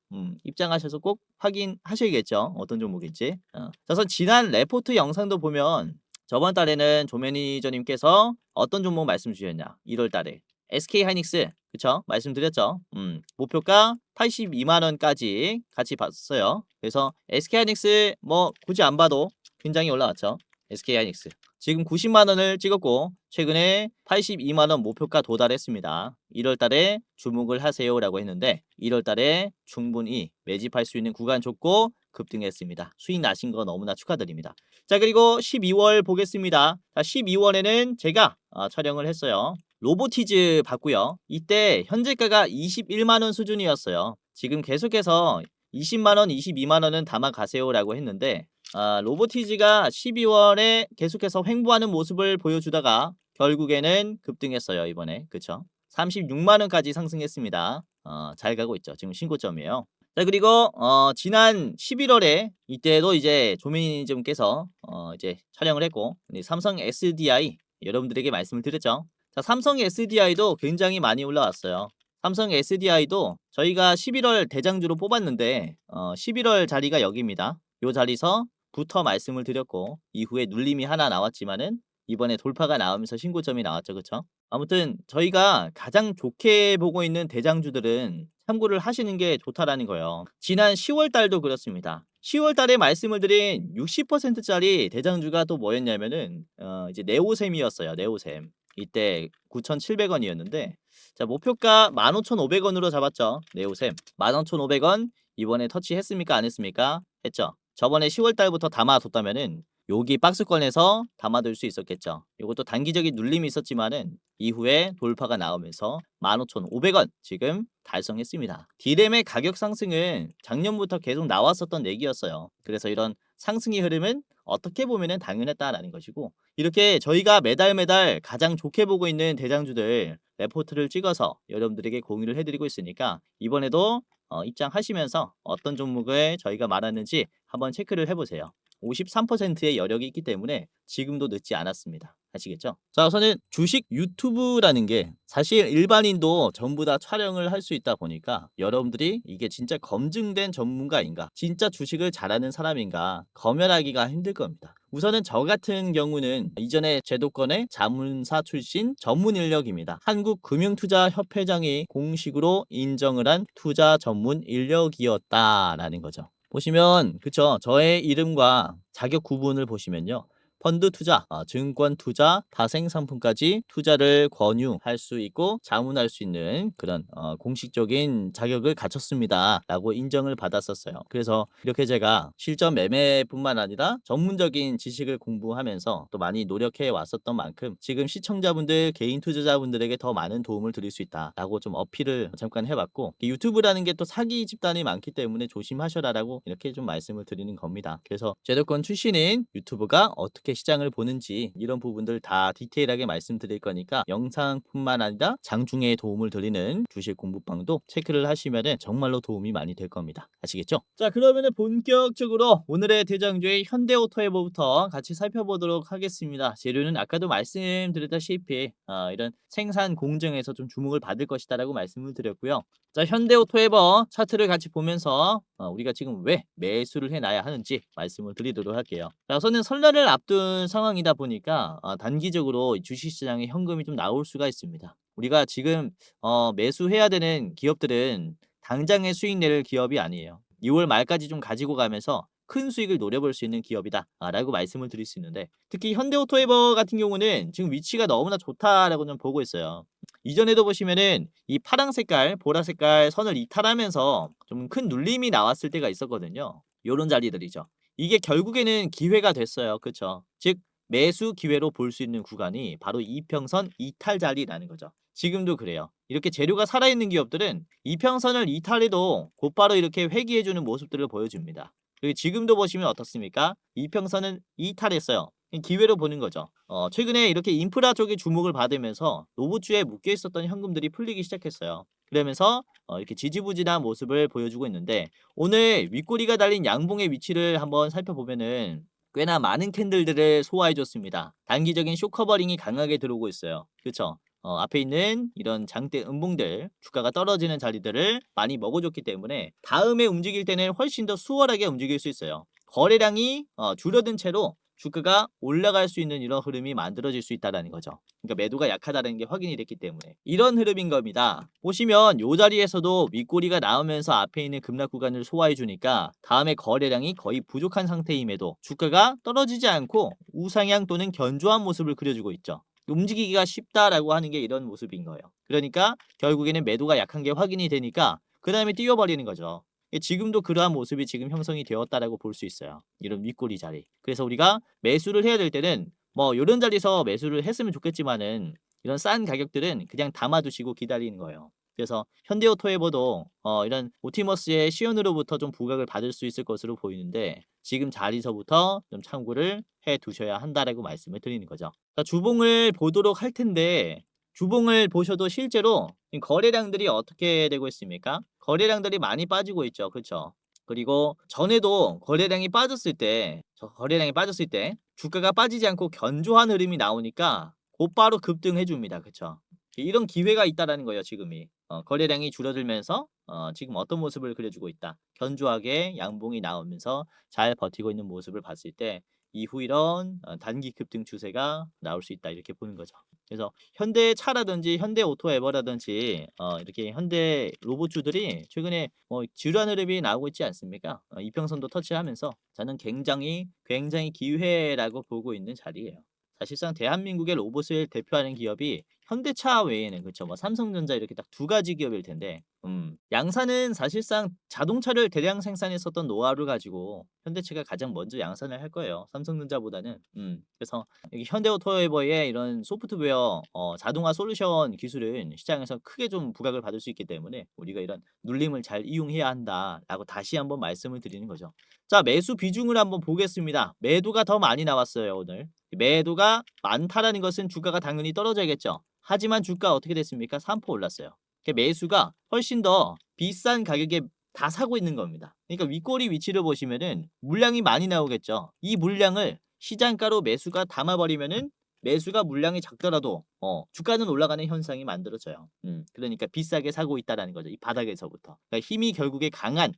입장하셔서 꼭 확인하셔야겠죠. 어떤 종목인지. 그래서 지난 레포트 영상도 보면 저번 달에는 조 매니저님께서 어떤 종목 말씀 주셨냐? 1월 달에 SK 하이닉스, 그쵸? 말씀드렸죠. 목표가 82만 원까지 같이 봤어요. 그래서 SK 하이닉스 뭐 굳이 안 봐도 굉장히 올라왔죠. SK 하이닉스 지금 90만 원을 찍었고 최근에 82만 원 목표가 도달했습니다. 1월 달에 주목을 하세요라고 했는데 1월 달에 충분히 매집할 수 있는 구간 줬고 급등했습니다. 수익 나신 거 너무나 축하드립니다. 자, 그리고 12월 보겠습니다. 자, 12월에는 제가 촬영을 했어요. 로보티즈 봤고요. 이때 현재가가 21만 원 수준이었어요. 지금 계속해서 20만 원, 22만 원은 담아 가세요라고 했는데 로보티즈가 12월에 계속해서 횡보하는 모습을 보여주다가 결국에는 급등했어요, 이번에. 그쵸? 36만 원까지 상승했습니다. 잘 가고 있죠. 지금 신고점이에요. 자, 그리고 지난 11월에 이때도 이제 조매니저님께서 이제 촬영을 했고, 삼성 SDI 여러분들에게 말씀을 드렸죠. 자, 삼성 SDI도 굉장히 많이 올라왔어요. 삼성 SDI도 저희가 11월 대장주로 뽑았는데 11월 자리가 여기입니다. 요 자리서부터 말씀을 드렸고, 이후에 눌림이 하나 나왔지만은 이번에 돌파가 나오면서 신고점이 나왔죠. 그쵸? 아무튼 저희가 가장 좋게 보고 있는 대장주들은 참고를 하시는 게 좋다라는 거예요. 지난 10월 달도 그렇습니다. 10월 달에 말씀을 드린 60%짜리 대장주가 또 뭐였냐면은 이제 네오셈이었어요. 네오셈. 이때 9,700원이었는데 자, 목표가 15,500원으로 잡았죠. 네오셈 15,500원 이번에 터치했습니까? 안 했습니까? 했죠. 저번에 10월 달부터 담아뒀다면은 여기 박스권에서 담아둘 수 있었겠죠. 이것도 단기적인 눌림이 있었지만은 이후에 돌파가 나오면서 15,500원 지금 달성했습니다. 디램의 가격 상승은 작년부터 계속 나왔었던 얘기였어요. 그래서 이런 상승의 흐름은 어떻게 보면은 당연했다라는 것이고, 이렇게 저희가 매달 가장 좋게 보고 있는 대장주들 레포트를 찍어서 여러분들에게 공유를 해드리고 있으니까 이번에도 입장하시면서 어떤 종목을 저희가 말하는지 한번 체크를 해보세요. 53%의 여력이 있기 때문에 지금도 늦지 않았습니다. 아시겠죠? 자, 우선은 주식 유튜브라는 게 사실 일반인도 전부 다 촬영을 할 수 있다 보니까 여러분들이 이게 진짜 검증된 전문가인가, 진짜 주식을 잘하는 사람인가 검열하기가 힘들 겁니다. 우선은 저 같은 경우는 이전에 제도권의 자문사 출신 전문 인력입니다. 한국금융투자협회장이 공식으로 인정을 한 투자 전문 인력이었다라는 거죠. 보시면 그쵸, 저의 이름과 자격 구분을 보시면요, 펀드 투자, 증권 투자, 파생 상품까지 투자를 권유할 수 있고 자문할 수 있는 그런 공식적인 자격을 갖췄습니다라고 인정을 받았었어요. 그래서 이렇게 제가 실전 매매뿐만 아니라 전문적인 지식을 공부하면서 또 많이 노력해 왔었던 만큼 지금 시청자분들, 개인 투자자분들에게 더 많은 도움을 드릴 수 있다라고 좀 어필을 잠깐 해봤고, 유튜브라는 게 또 사기 집단이 많기 때문에 조심하셔라라고 이렇게 좀 말씀을 드리는 겁니다. 그래서 제도권 출신인 유튜브가 어떻게 시장을 보는지 이런 부분들 다 디테일하게 말씀드릴 거니까 영상뿐만 아니라 장중에 도움을 드리는 주식 공부방도 체크를 하시면은 정말로 도움이 많이 될 겁니다. 아시겠죠? 자, 그러면은 본격적으로 오늘의 대장주의 현대오토에버부터 같이 살펴보도록 하겠습니다. 재료는 아까도 말씀드렸다시피 이런 생산 공정에서 좀 주목을 받을 것이다라고 말씀을 드렸고요. 자, 현대오토에버 차트를 같이 보면서 우리가 지금 왜 매수를 해놔야 하는지 말씀을 드리도록 할게요. 자, 우선은 설날을 앞둔 상황이다 보니까 단기적으로 주식시장에 현금이 좀 나올 수가 있습니다. 우리가 지금 매수해야 되는 기업들은 당장의 수익 낼 기업이 아니에요. 2월 말까지 좀 가지고 가면서 큰 수익을 노려볼 수 있는 기업이다 라고 말씀을 드릴 수 있는데, 특히 현대오토에버 같은 경우는 지금 위치가 너무나 좋다라고 좀 보고 있어요. 이전에도 보시면은 이 파랑 색깔, 보라 색깔 선을 이탈하면서 좀 큰 눌림이 나왔을 때가 있었거든요. 요런 자리들이죠. 이게 결국에는 기회가 됐어요. 그쵸? 즉 매수 기회로 볼 수 있는 구간이 바로 이평선 이탈 자리라는 거죠. 지금도 그래요. 이렇게 재료가 살아있는 기업들은 이평선을 이탈해도 곧바로 이렇게 회귀해주는 모습들을 보여줍니다. 그리고 지금도 보시면 어떻습니까? 이평선은 이탈했어요. 기회로 보는 거죠. 최근에 이렇게 인프라 쪽에 주목을 받으면서 노부주에 묶여 있었던 현금들이 풀리기 시작했어요. 그러면서 이렇게 지지부진한 모습을 보여주고 있는데, 오늘 윗꼬리가 달린 양봉의 위치를 한번 살펴보면은 꽤나 많은 캔들들을 소화해줬습니다. 단기적인 쇼커버링이 강하게 들어오고 있어요. 그렇죠? 앞에 있는 이런 장대 음봉들, 주가가 떨어지는 자리들을 많이 먹어줬기 때문에 다음에 움직일 때는 훨씬 더 수월하게 움직일 수 있어요. 거래량이 줄어든 채로 주가가 올라갈 수 있는 이런 흐름이 만들어질 수 있다는 거죠. 그러니까 매도가 약하다는 게 확인이 됐기 때문에 이런 흐름인 겁니다. 보시면 이 자리에서도 윗꼬리가 나오면서 앞에 있는 급락 구간을 소화해 주니까 다음에 거래량이 거의 부족한 상태임에도 주가가 떨어지지 않고 우상향 또는 견조한 모습을 그려주고 있죠. 움직이기가 쉽다라고 하는 게 이런 모습인 거예요. 그러니까 결국에는 매도가 약한 게 확인이 되니까 그 다음에 뛰어버리는 거죠. 지금도 그러한 모습이 지금 형성이 되었다라고 볼 수 있어요. 이런 윗꼬리 자리. 그래서 우리가 매수를 해야 될 때는 뭐 이런 자리에서 매수를 했으면 좋겠지만은 이런 싼 가격들은 그냥 담아두시고 기다리는 거예요. 그래서 현대오토에버도 이런 오티머스의 시연으로부터 좀 부각을 받을 수 있을 것으로 보이는데 지금 자리서부터 좀 참고를 해 두셔야 한다라고 말씀을 드리는 거죠. 자, 주봉을 보도록 할 텐데 주봉을 보셔도 실제로 거래량들이 어떻게 되고 있습니까? 거래량들이 많이 빠지고 있죠. 그렇죠? 그리고 전에도 거래량이 빠졌을 때 주가가 빠지지 않고 견조한 흐름이 나오니까 곧바로 급등해 줍니다. 그렇죠? 이런 기회가 있다라는 거예요, 지금이. 거래량이 줄어들면서 지금 어떤 모습을 그려주고 있다. 견조하게 양봉이 나오면서 잘 버티고 있는 모습을 봤을 때 이후 이런 단기 급등 추세가 나올 수 있다. 이렇게 보는 거죠. 그래서 현대차라든지 현대오토에버라든지 이렇게 현대 로봇주들이 최근에 지루한 흐름이 나오고 있지 않습니까? 이평선도 터치하면서 저는 굉장히 기회라고 보고 있는 자리예요. 사실상 대한민국의 로봇을 대표하는 기업이 현대차 외에는 그쵸, 뭐 삼성전자 이렇게 딱 두 가지 기업일 텐데 양산은 사실상 자동차를 대량 생산했었던 노하우를 가지고 현대차가 가장 먼저 양산을 할 거예요. 삼성전자보다는. 그래서 여기 현대오토에버의 이런 소프트웨어 자동화 솔루션 기술은 시장에서 크게 좀 부각을 받을 수 있기 때문에 우리가 이런 눌림을 잘 이용해야 한다라고 다시 한번 말씀을 드리는 거죠. 자, 매수 비중을 한번 보겠습니다. 매도가 더 많이 나왔어요, 오늘. 매도가 많다라는 것은 주가가 당연히 떨어져야겠죠. 하지만 주가 어떻게 됐습니까? 3% 올랐어요. 매수가 훨씬 더 비싼 가격에 다 사고 있는 겁니다. 그러니까 윗꼬리 위치를 보시면은 물량이 많이 나오겠죠. 이 물량을 시장가로 매수가 담아버리면은 매수가 물량이 작더라도 주가는 올라가는 현상이 만들어져요. 그러니까 비싸게 사고 있다라는 거죠. 이 바닥에서부터. 그러니까 힘이 결국에 강한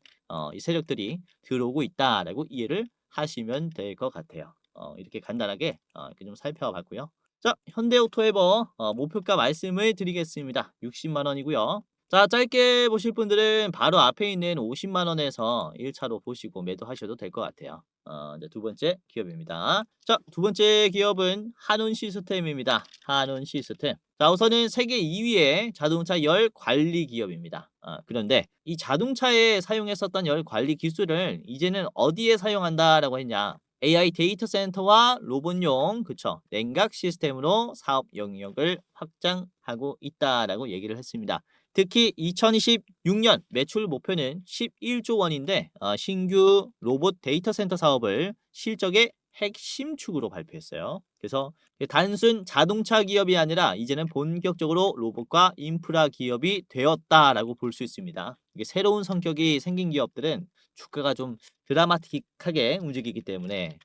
이 세력들이 들어오고 있다라고 이해를 하시면 될 것 같아요. 이렇게 간단하게 이렇게 좀 살펴봤고요. 자, 현대오토에버 목표가 말씀을 드리겠습니다. 60만 원이고요. 자, 짧게 보실 분들은 바로 앞에 있는 50만 원에서 1차로 보시고 매도하셔도 될 것 같아요. 이제 두 번째 기업입니다. 자, 두 번째 기업은 한운 시스템입니다. 한운 시스템. 자, 우선은 세계 2위의 자동차 열 관리 기업입니다. 그런데 이 자동차에 사용했었던 열 관리 기술을 이제는 어디에 사용한다라고 했냐? AI 데이터 센터와 로봇용 그쵸 냉각 시스템으로 사업 영역을 확장하고 있다라고 얘기를 했습니다. 특히 2026년 매출 목표는 11조 원인데 신규 로봇 데이터 센터 사업을 실적의 핵심 축으로 발표했어요. 그래서 단순 자동차 기업이 아니라 이제는 본격적으로 로봇과 인프라 기업이 되었다라고 볼 수 있습니다. 이게 새로운 성격이 생긴 기업들은 주가가 좀 드라마틱하게 움직이기 때문에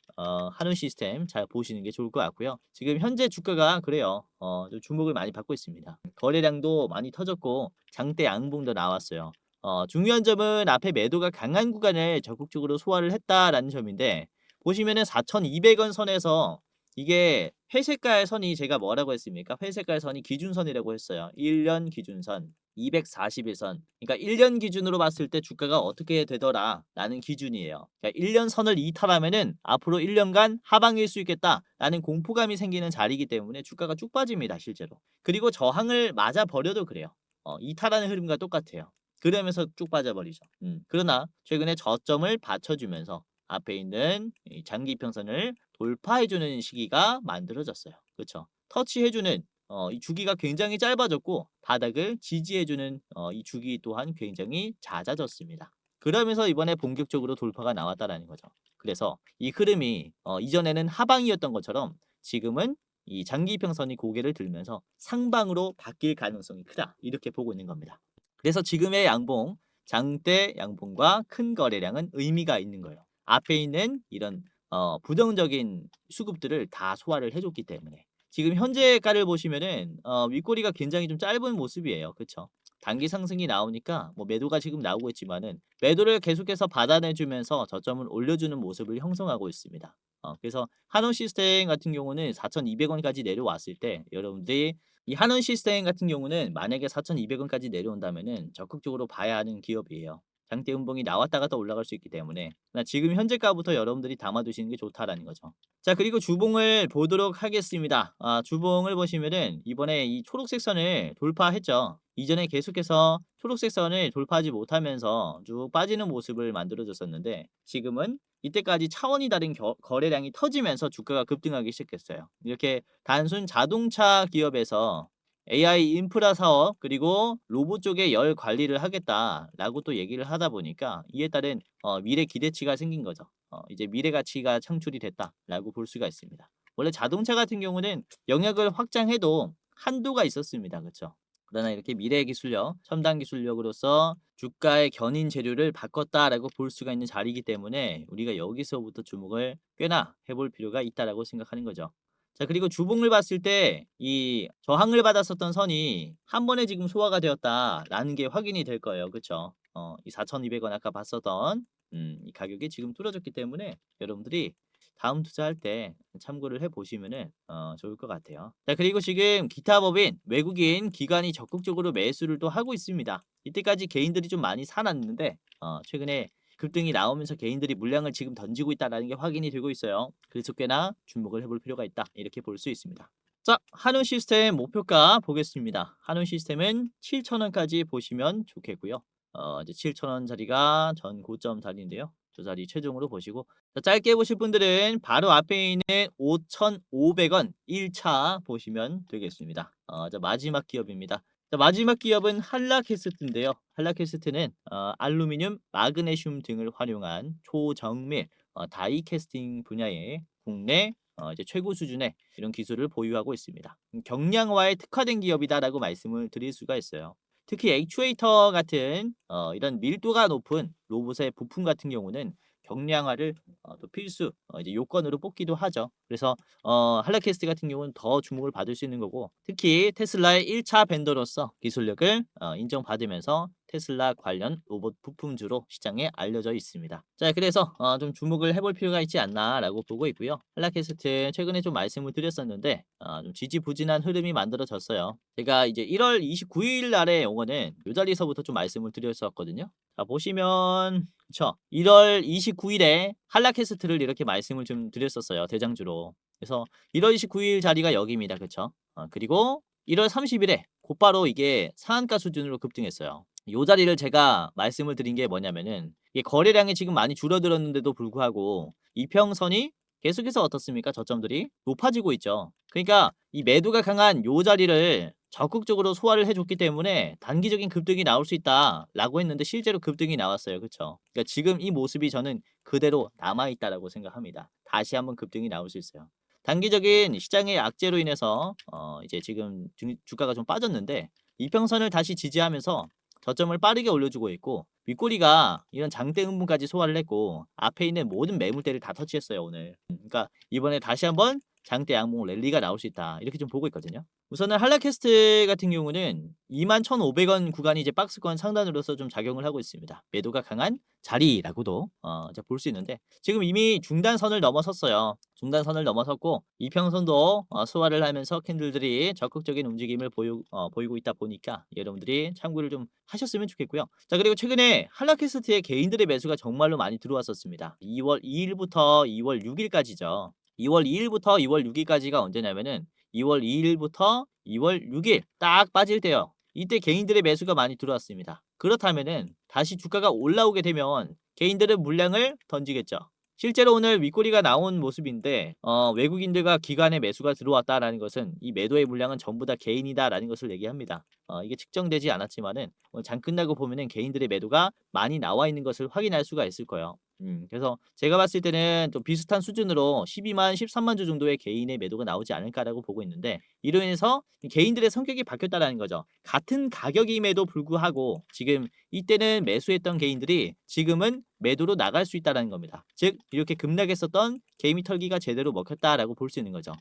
한운 시스템 잘 보시는 게 좋을 것 같고요. 지금 현재 주가가 그래요. 좀 주목을 많이 받고 있습니다. 거래량도 많이 터졌고 장대 양봉도 나왔어요. 중요한 점은 앞에 매도가 강한 구간을 적극적으로 소화를 했다라는 점인데 보시면은 4,200원 선에서 이게 회색깔 선이 제가 뭐라고 했습니까? 회색깔 선이 기준선이라고 했어요. 1년 기준선, 241선. 그러니까 1년 기준으로 봤을 때 주가가 어떻게 되더라라는 기준이에요. 그러니까 1년 선을 이탈하면은 앞으로 1년간 하방일 수 있겠다라는 공포감이 생기는 자리이기 때문에 주가가 쭉 빠집니다, 실제로. 그리고 저항을 맞아 버려도 그래요. 이탈하는 흐름과 똑같아요. 그러면서 쭉 빠져버리죠. 그러나 최근에 저점을 받쳐주면서 앞에 있는 이 장기 평선을 돌파해주는 시기가 만들어졌어요. 그렇죠? 터치해주는 이 주기가 굉장히 짧아졌고 바닥을 지지해주는 이 주기 또한 굉장히 잦아졌습니다. 그러면서 이번에 본격적으로 돌파가 나왔다라는 거죠. 그래서 이 흐름이 이전에는 하방이었던 것처럼 지금은 이 장기 평선이 고개를 들면서 상방으로 바뀔 가능성이 크다. 이렇게 보고 있는 겁니다. 그래서 지금의 양봉, 장대 양봉과 큰 거래량은 의미가 있는 거예요. 앞에 있는 이런 부정적인 수급들을 다 소화를 해줬기 때문에 지금 현재가를 보시면은 윗꼬리가 굉장히 좀 짧은 모습이에요. 그쵸? 단기 상승이 나오니까 뭐 매도가 지금 나오고 있지만은 매도를 계속해서 받아내주면서 저점을 올려주는 모습을 형성하고 있습니다. 그래서 한원 시스템 같은 경우는 4,200원까지 내려왔을 때 여러분들이 이 한원 시스템 같은 경우는 만약에 4,200원까지 내려온다면은 적극적으로 봐야 하는 기업이에요. 장대 음봉이 나왔다가 또 올라갈 수 있기 때문에 지금 현재가부터 여러분들이 담아두시는 게 좋다라는 거죠. 자, 그리고 주봉을 보도록 하겠습니다. 주봉을 보시면은 이번에 이 초록색 선을 돌파했죠. 이전에 계속해서 초록색 선을 돌파하지 못하면서 쭉 빠지는 모습을 만들어줬었는데 지금은 이때까지 차원이 다른 거래량이 터지면서 주가가 급등하기 시작했어요. 이렇게 단순 자동차 기업에서 AI 인프라 사업 그리고 로봇 쪽에 열 관리를 하겠다라고 또 얘기를 하다 보니까 이에 따른 미래 기대치가 생긴 거죠. 이제 미래 가치가 창출이 됐다라고 볼 수가 있습니다. 원래 자동차 같은 경우는 영역을 확장해도 한도가 있었습니다. 그렇죠? 그러나 이렇게 미래 기술력, 첨단 기술력으로서 주가의 견인 재료를 바꿨다라고 볼 수가 있는 자리이기 때문에 우리가 여기서부터 주목을 꽤나 해볼 필요가 있다라고 생각하는 거죠. 자, 그리고 주봉을 봤을 때 이 저항을 받았었던 선이 한 번에 지금 소화가 되었다라는 게 확인이 될 거예요. 그쵸? 이 4,200원 아까 봤었던 이 가격이 지금 뚫어졌기 때문에 여러분들이 다음 투자할 때 참고를 해 보시면은 좋을 것 같아요. 자, 그리고 지금 기타 법인 외국인 기관이 적극적으로 매수를 또 하고 있습니다. 이때까지 개인들이 좀 많이 사놨는데 최근에 급등이 나오면서 개인들이 물량을 지금 던지고 있다는 게 확인이 되고 있어요. 그래서 꽤나 주목을 해볼 필요가 있다. 이렇게 볼 수 있습니다. 자, 한운 시스템 목표가 보겠습니다. 한운 시스템은 7,000원까지 보시면 좋겠고요. 이제 7,000원짜리가 전 고점 자리인데요. 저 자리 최종으로 보시고 자, 짧게 보실 분들은 바로 앞에 있는 5,500원 1차 보시면 되겠습니다. 자, 마지막 기업입니다. 자, 마지막 기업은 한라캐스트인데요. 한라캐스트는 알루미늄, 마그네슘 등을 활용한 초정밀 다이 캐스팅 분야의 국내 이제 최고 수준의 이런 기술을 보유하고 있습니다. 경량화에 특화된 기업이다라고 말씀을 드릴 수가 있어요. 특히 액추에이터 같은 이런 밀도가 높은 로봇의 부품 같은 경우는 경량화를 또 필수 이제 요건으로 뽑기도 하죠. 그래서 할라캐스트 같은 경우는 더 주목을 받을 수 있는 거고, 특히 테슬라의 1차 벤더로서 기술력을 인정받으면서 테슬라 관련 로봇 부품주로 시장에 알려져 있습니다. 자, 그래서 좀 주목을 해볼 필요가 있지 않나라고 보고 있고요. 할라캐스트 최근에 좀 말씀을 드렸었는데 좀 지지부진한 흐름이 만들어졌어요. 제가 이제 1월 29일 날에 요거는 요 자리에서부터 좀 말씀을 드렸었거든요. 자, 보시면 그쵸. 1월 29일에 한라캐스트를 이렇게 말씀을 좀 드렸었어요, 대장주로. 그래서 1월 29일 자리가 여기입니다. 그쵸. 그리고 1월 30일에 곧바로 이게 상한가 수준으로 급등했어요. 요 자리를 제가 말씀을 드린 게 뭐냐면은, 이게 거래량이 지금 많이 줄어들었는데도 불구하고 이평선이 계속해서 어떻습니까? 저점들이 높아지고 있죠. 그러니까 이 매도가 강한 요 자리를 적극적으로 소화를 해줬기 때문에 단기적인 급등이 나올 수 있다라고 했는데 실제로 급등이 나왔어요. 그쵸? 그러니까 지금 이 모습이 저는 그대로 남아있다라고 생각합니다. 다시 한번 급등이 나올 수 있어요. 단기적인 시장의 악재로 인해서 이제 지금 주가가 좀 빠졌는데 이평선을 다시 지지하면서 저점을 빠르게 올려주고 있고, 윗꼬리가 이런 장대 음봉까지 소화를 했고 앞에 있는 모든 매물대를 다 터치했어요 오늘. 그러니까 이번에 다시 한번 장대 양봉 랠리가 나올 수 있다, 이렇게 좀 보고 있거든요. 우선은 한라캐스트 같은 경우는 21,500원 구간이 이제 박스권 상단으로서 좀 작용을 하고 있습니다. 매도가 강한 자리라고도 볼 수 있는데 지금 이미 중단선을 넘어섰어요. 중단선을 넘어섰고 이평선도 소화를 하면서 캔들들이 적극적인 움직임을 보이고 있다 보니까 여러분들이 참고를 좀 하셨으면 좋겠고요. 자, 그리고 최근에 한라캐스트의 개인들의 매수가 정말로 많이 들어왔었습니다. 2월 2일부터 2월 6일까지죠. 2월 2일부터 2월 6일까지가 언제냐면은 2월 2일부터 2월 6일 딱 빠질 때요. 이때 개인들의 매수가 많이 들어왔습니다. 그렇다면은 다시 주가가 올라오게 되면 개인들은 물량을 던지겠죠. 실제로 오늘 윗꼬리가 나온 모습인데 외국인들과 기관의 매수가 들어왔다라는 것은 이 매도의 물량은 전부 다 개인이다라는 것을 얘기합니다. 이게 측정되지 않았지만은 오늘 장 끝나고 보면은 개인들의 매도가 많이 나와 있는 것을 확인할 수가 있을 거예요. 그래서 제가 봤을 때는 좀 비슷한 수준으로 12만, 13만 주 정도의 개인의 매도가 나오지 않을까라고 보고 있는데, 이로 인해서 개인들의 성격이 바뀌었다라는 거죠. 같은 가격임에도 불구하고 지금 이때는 매수했던 개인들이 지금은 매도로 나갈 수 있다라는 겁니다. 즉 이렇게 급락했었던 개미 털기가 제대로 먹혔다라고 볼 수 있는 거죠.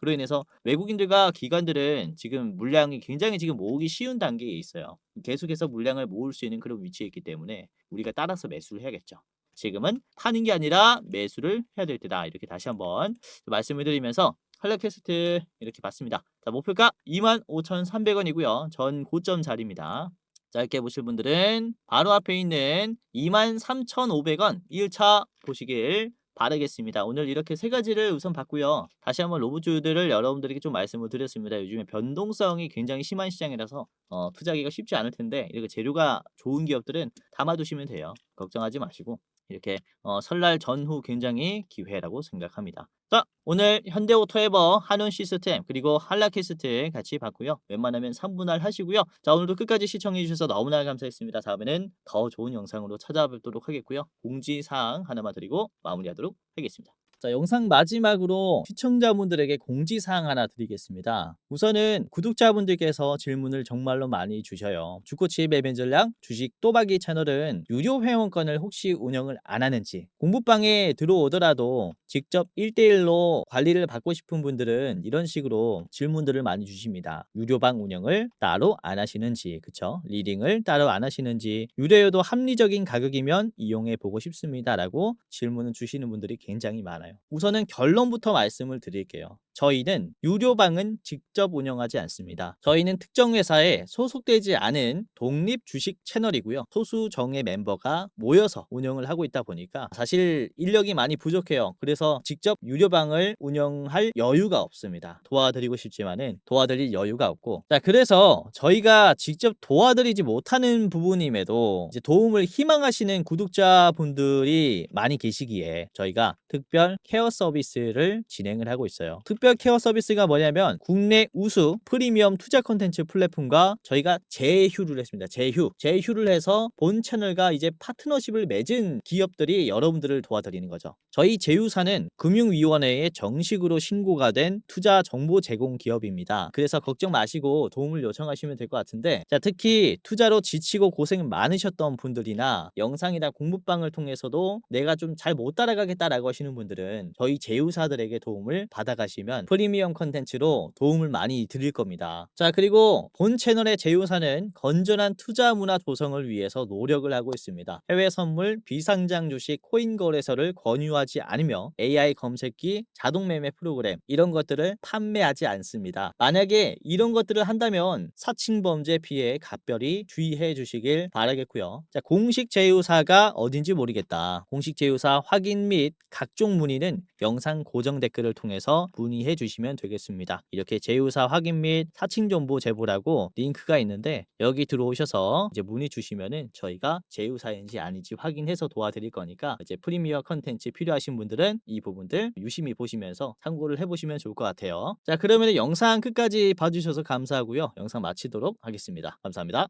그로 인해서 외국인들과 기관들은 지금 물량이 굉장히 지금 모으기 쉬운 단계에 있어요. 계속해서 물량을 모을 수 있는 그런 위치에 있기 때문에 우리가 따라서 매수를 해야겠죠. 지금은 파는 게 아니라 매수를 해야 될 때다, 이렇게 다시 한번 말씀을 드리면서 한라캐스트 이렇게 봤습니다. 자, 목표가 25,300원이고요. 전 고점 자리입니다. 짧게 보실 분들은 바로 앞에 있는 23,500원 1차 보시길 바라겠습니다. 오늘 이렇게 세 가지를 우선 봤고요. 다시 한번 로봇주들을 여러분들에게 좀 말씀을 드렸습니다. 요즘에 변동성이 굉장히 심한 시장이라서 투자하기가 쉽지 않을 텐데 이렇게 재료가 좋은 기업들은 담아두시면 돼요. 걱정하지 마시고 이렇게 설날 전후 굉장히 기회라고 생각합니다. 자, 오늘 현대오토에버, 한온시스템, 그리고 한라캐스트 같이 봤고요. 웬만하면 3분할 하시고요. 자, 오늘도 끝까지 시청해 주셔서 너무나 감사했습니다. 다음에는 더 좋은 영상으로 찾아뵙도록 하겠고요. 공지사항 하나만 드리고 마무리하도록 하겠습니다. 자, 영상 마지막으로 시청자분들에게 공지사항 하나 드리겠습니다. 우선은 구독자분들께서 질문을 정말로 많이 주셔요. 주코치의 매매 전략, 주식 또박이 채널은 유료 회원권을 혹시 운영을 안 하는지, 공부방에 들어오더라도 직접 1대1로 관리를 받고 싶은 분들은 이런 식으로 질문들을 많이 주십니다. 유료방 운영을 따로 안 하시는지, 그쵸? 리딩을 따로 안 하시는지, 유료여도 합리적인 가격이면 이용해 보고 싶습니다 라고 질문을 주시는 분들이 굉장히 많아요. 우선은 결론부터 말씀을 드릴게요. 저희는 유료방은 직접 운영하지 않습니다. 저희는 특정 회사에 소속되지 않은 독립 주식 채널이고요. 소수 정예 멤버가 모여서 운영을 하고 있다 보니까 사실 인력이 많이 부족해요. 그래서 직접 유료방을 운영할 여유가 없습니다. 도와드리고 싶지만은 도와드릴 여유가 없고, 자, 그래서 저희가 직접 도와드리지 못하는 부분임에도 이제 도움을 희망하시는 구독자분들이 많이 계시기에 저희가 특별 케어 서비스를 진행을 하고 있어요. 특별 특별 케어 서비스가 뭐냐면 국내 우수 프리미엄 투자 콘텐츠 플랫폼과 저희가 제휴를 했습니다. 제휴를 해서 본 채널과 이제 파트너십을 맺은 기업들이 여러분들을 도와드리는 거죠. 저희 제휴사는 금융위원회에 정식으로 신고가 된 투자 정보 제공 기업입니다. 그래서 걱정 마시고 도움을 요청하시면 될 것 같은데, 자, 특히 투자로 지치고 고생 많으셨던 분들이나 영상이나 공부방을 통해서도 내가 좀 잘 못 따라가겠다라고 하시는 분들은 저희 제휴사들에게 도움을 받아가시면 프리미엄 컨텐츠로 도움을 많이 드릴 겁니다. 자, 그리고 본 채널의 제휴사는 건전한 투자 문화 조성을 위해서 노력을 하고 있습니다. 해외 선물, 비상장 주식, 코인 거래소를 권유하지 않으며 AI 검색기, 자동 매매 프로그램 이런 것들을 판매하지 않습니다. 만약에 이런 것들을 한다면 사칭 범죄 피해에 각별히 주의해 주시길 바라겠고요. 자, 공식 제휴사가 어딘지 모르겠다. 공식 제휴사 확인 및 각종 문의는 영상 고정 댓글을 통해서 문의해 주시면 되겠습니다. 이렇게 제휴사 확인 및 사칭 정보 제보라고 링크가 있는데 여기 들어오셔서 이제 문의 주시면은 저희가 제휴사인지 아닌지 확인해서 도와드릴 거니까 이제 프리미어 컨텐츠 필요하신 분들은 이 부분들 유심히 보시면서 참고를 해보시면 좋을 것 같아요. 자, 그러면 영상 끝까지 봐주셔서 감사하고요. 영상 마치도록 하겠습니다. 감사합니다.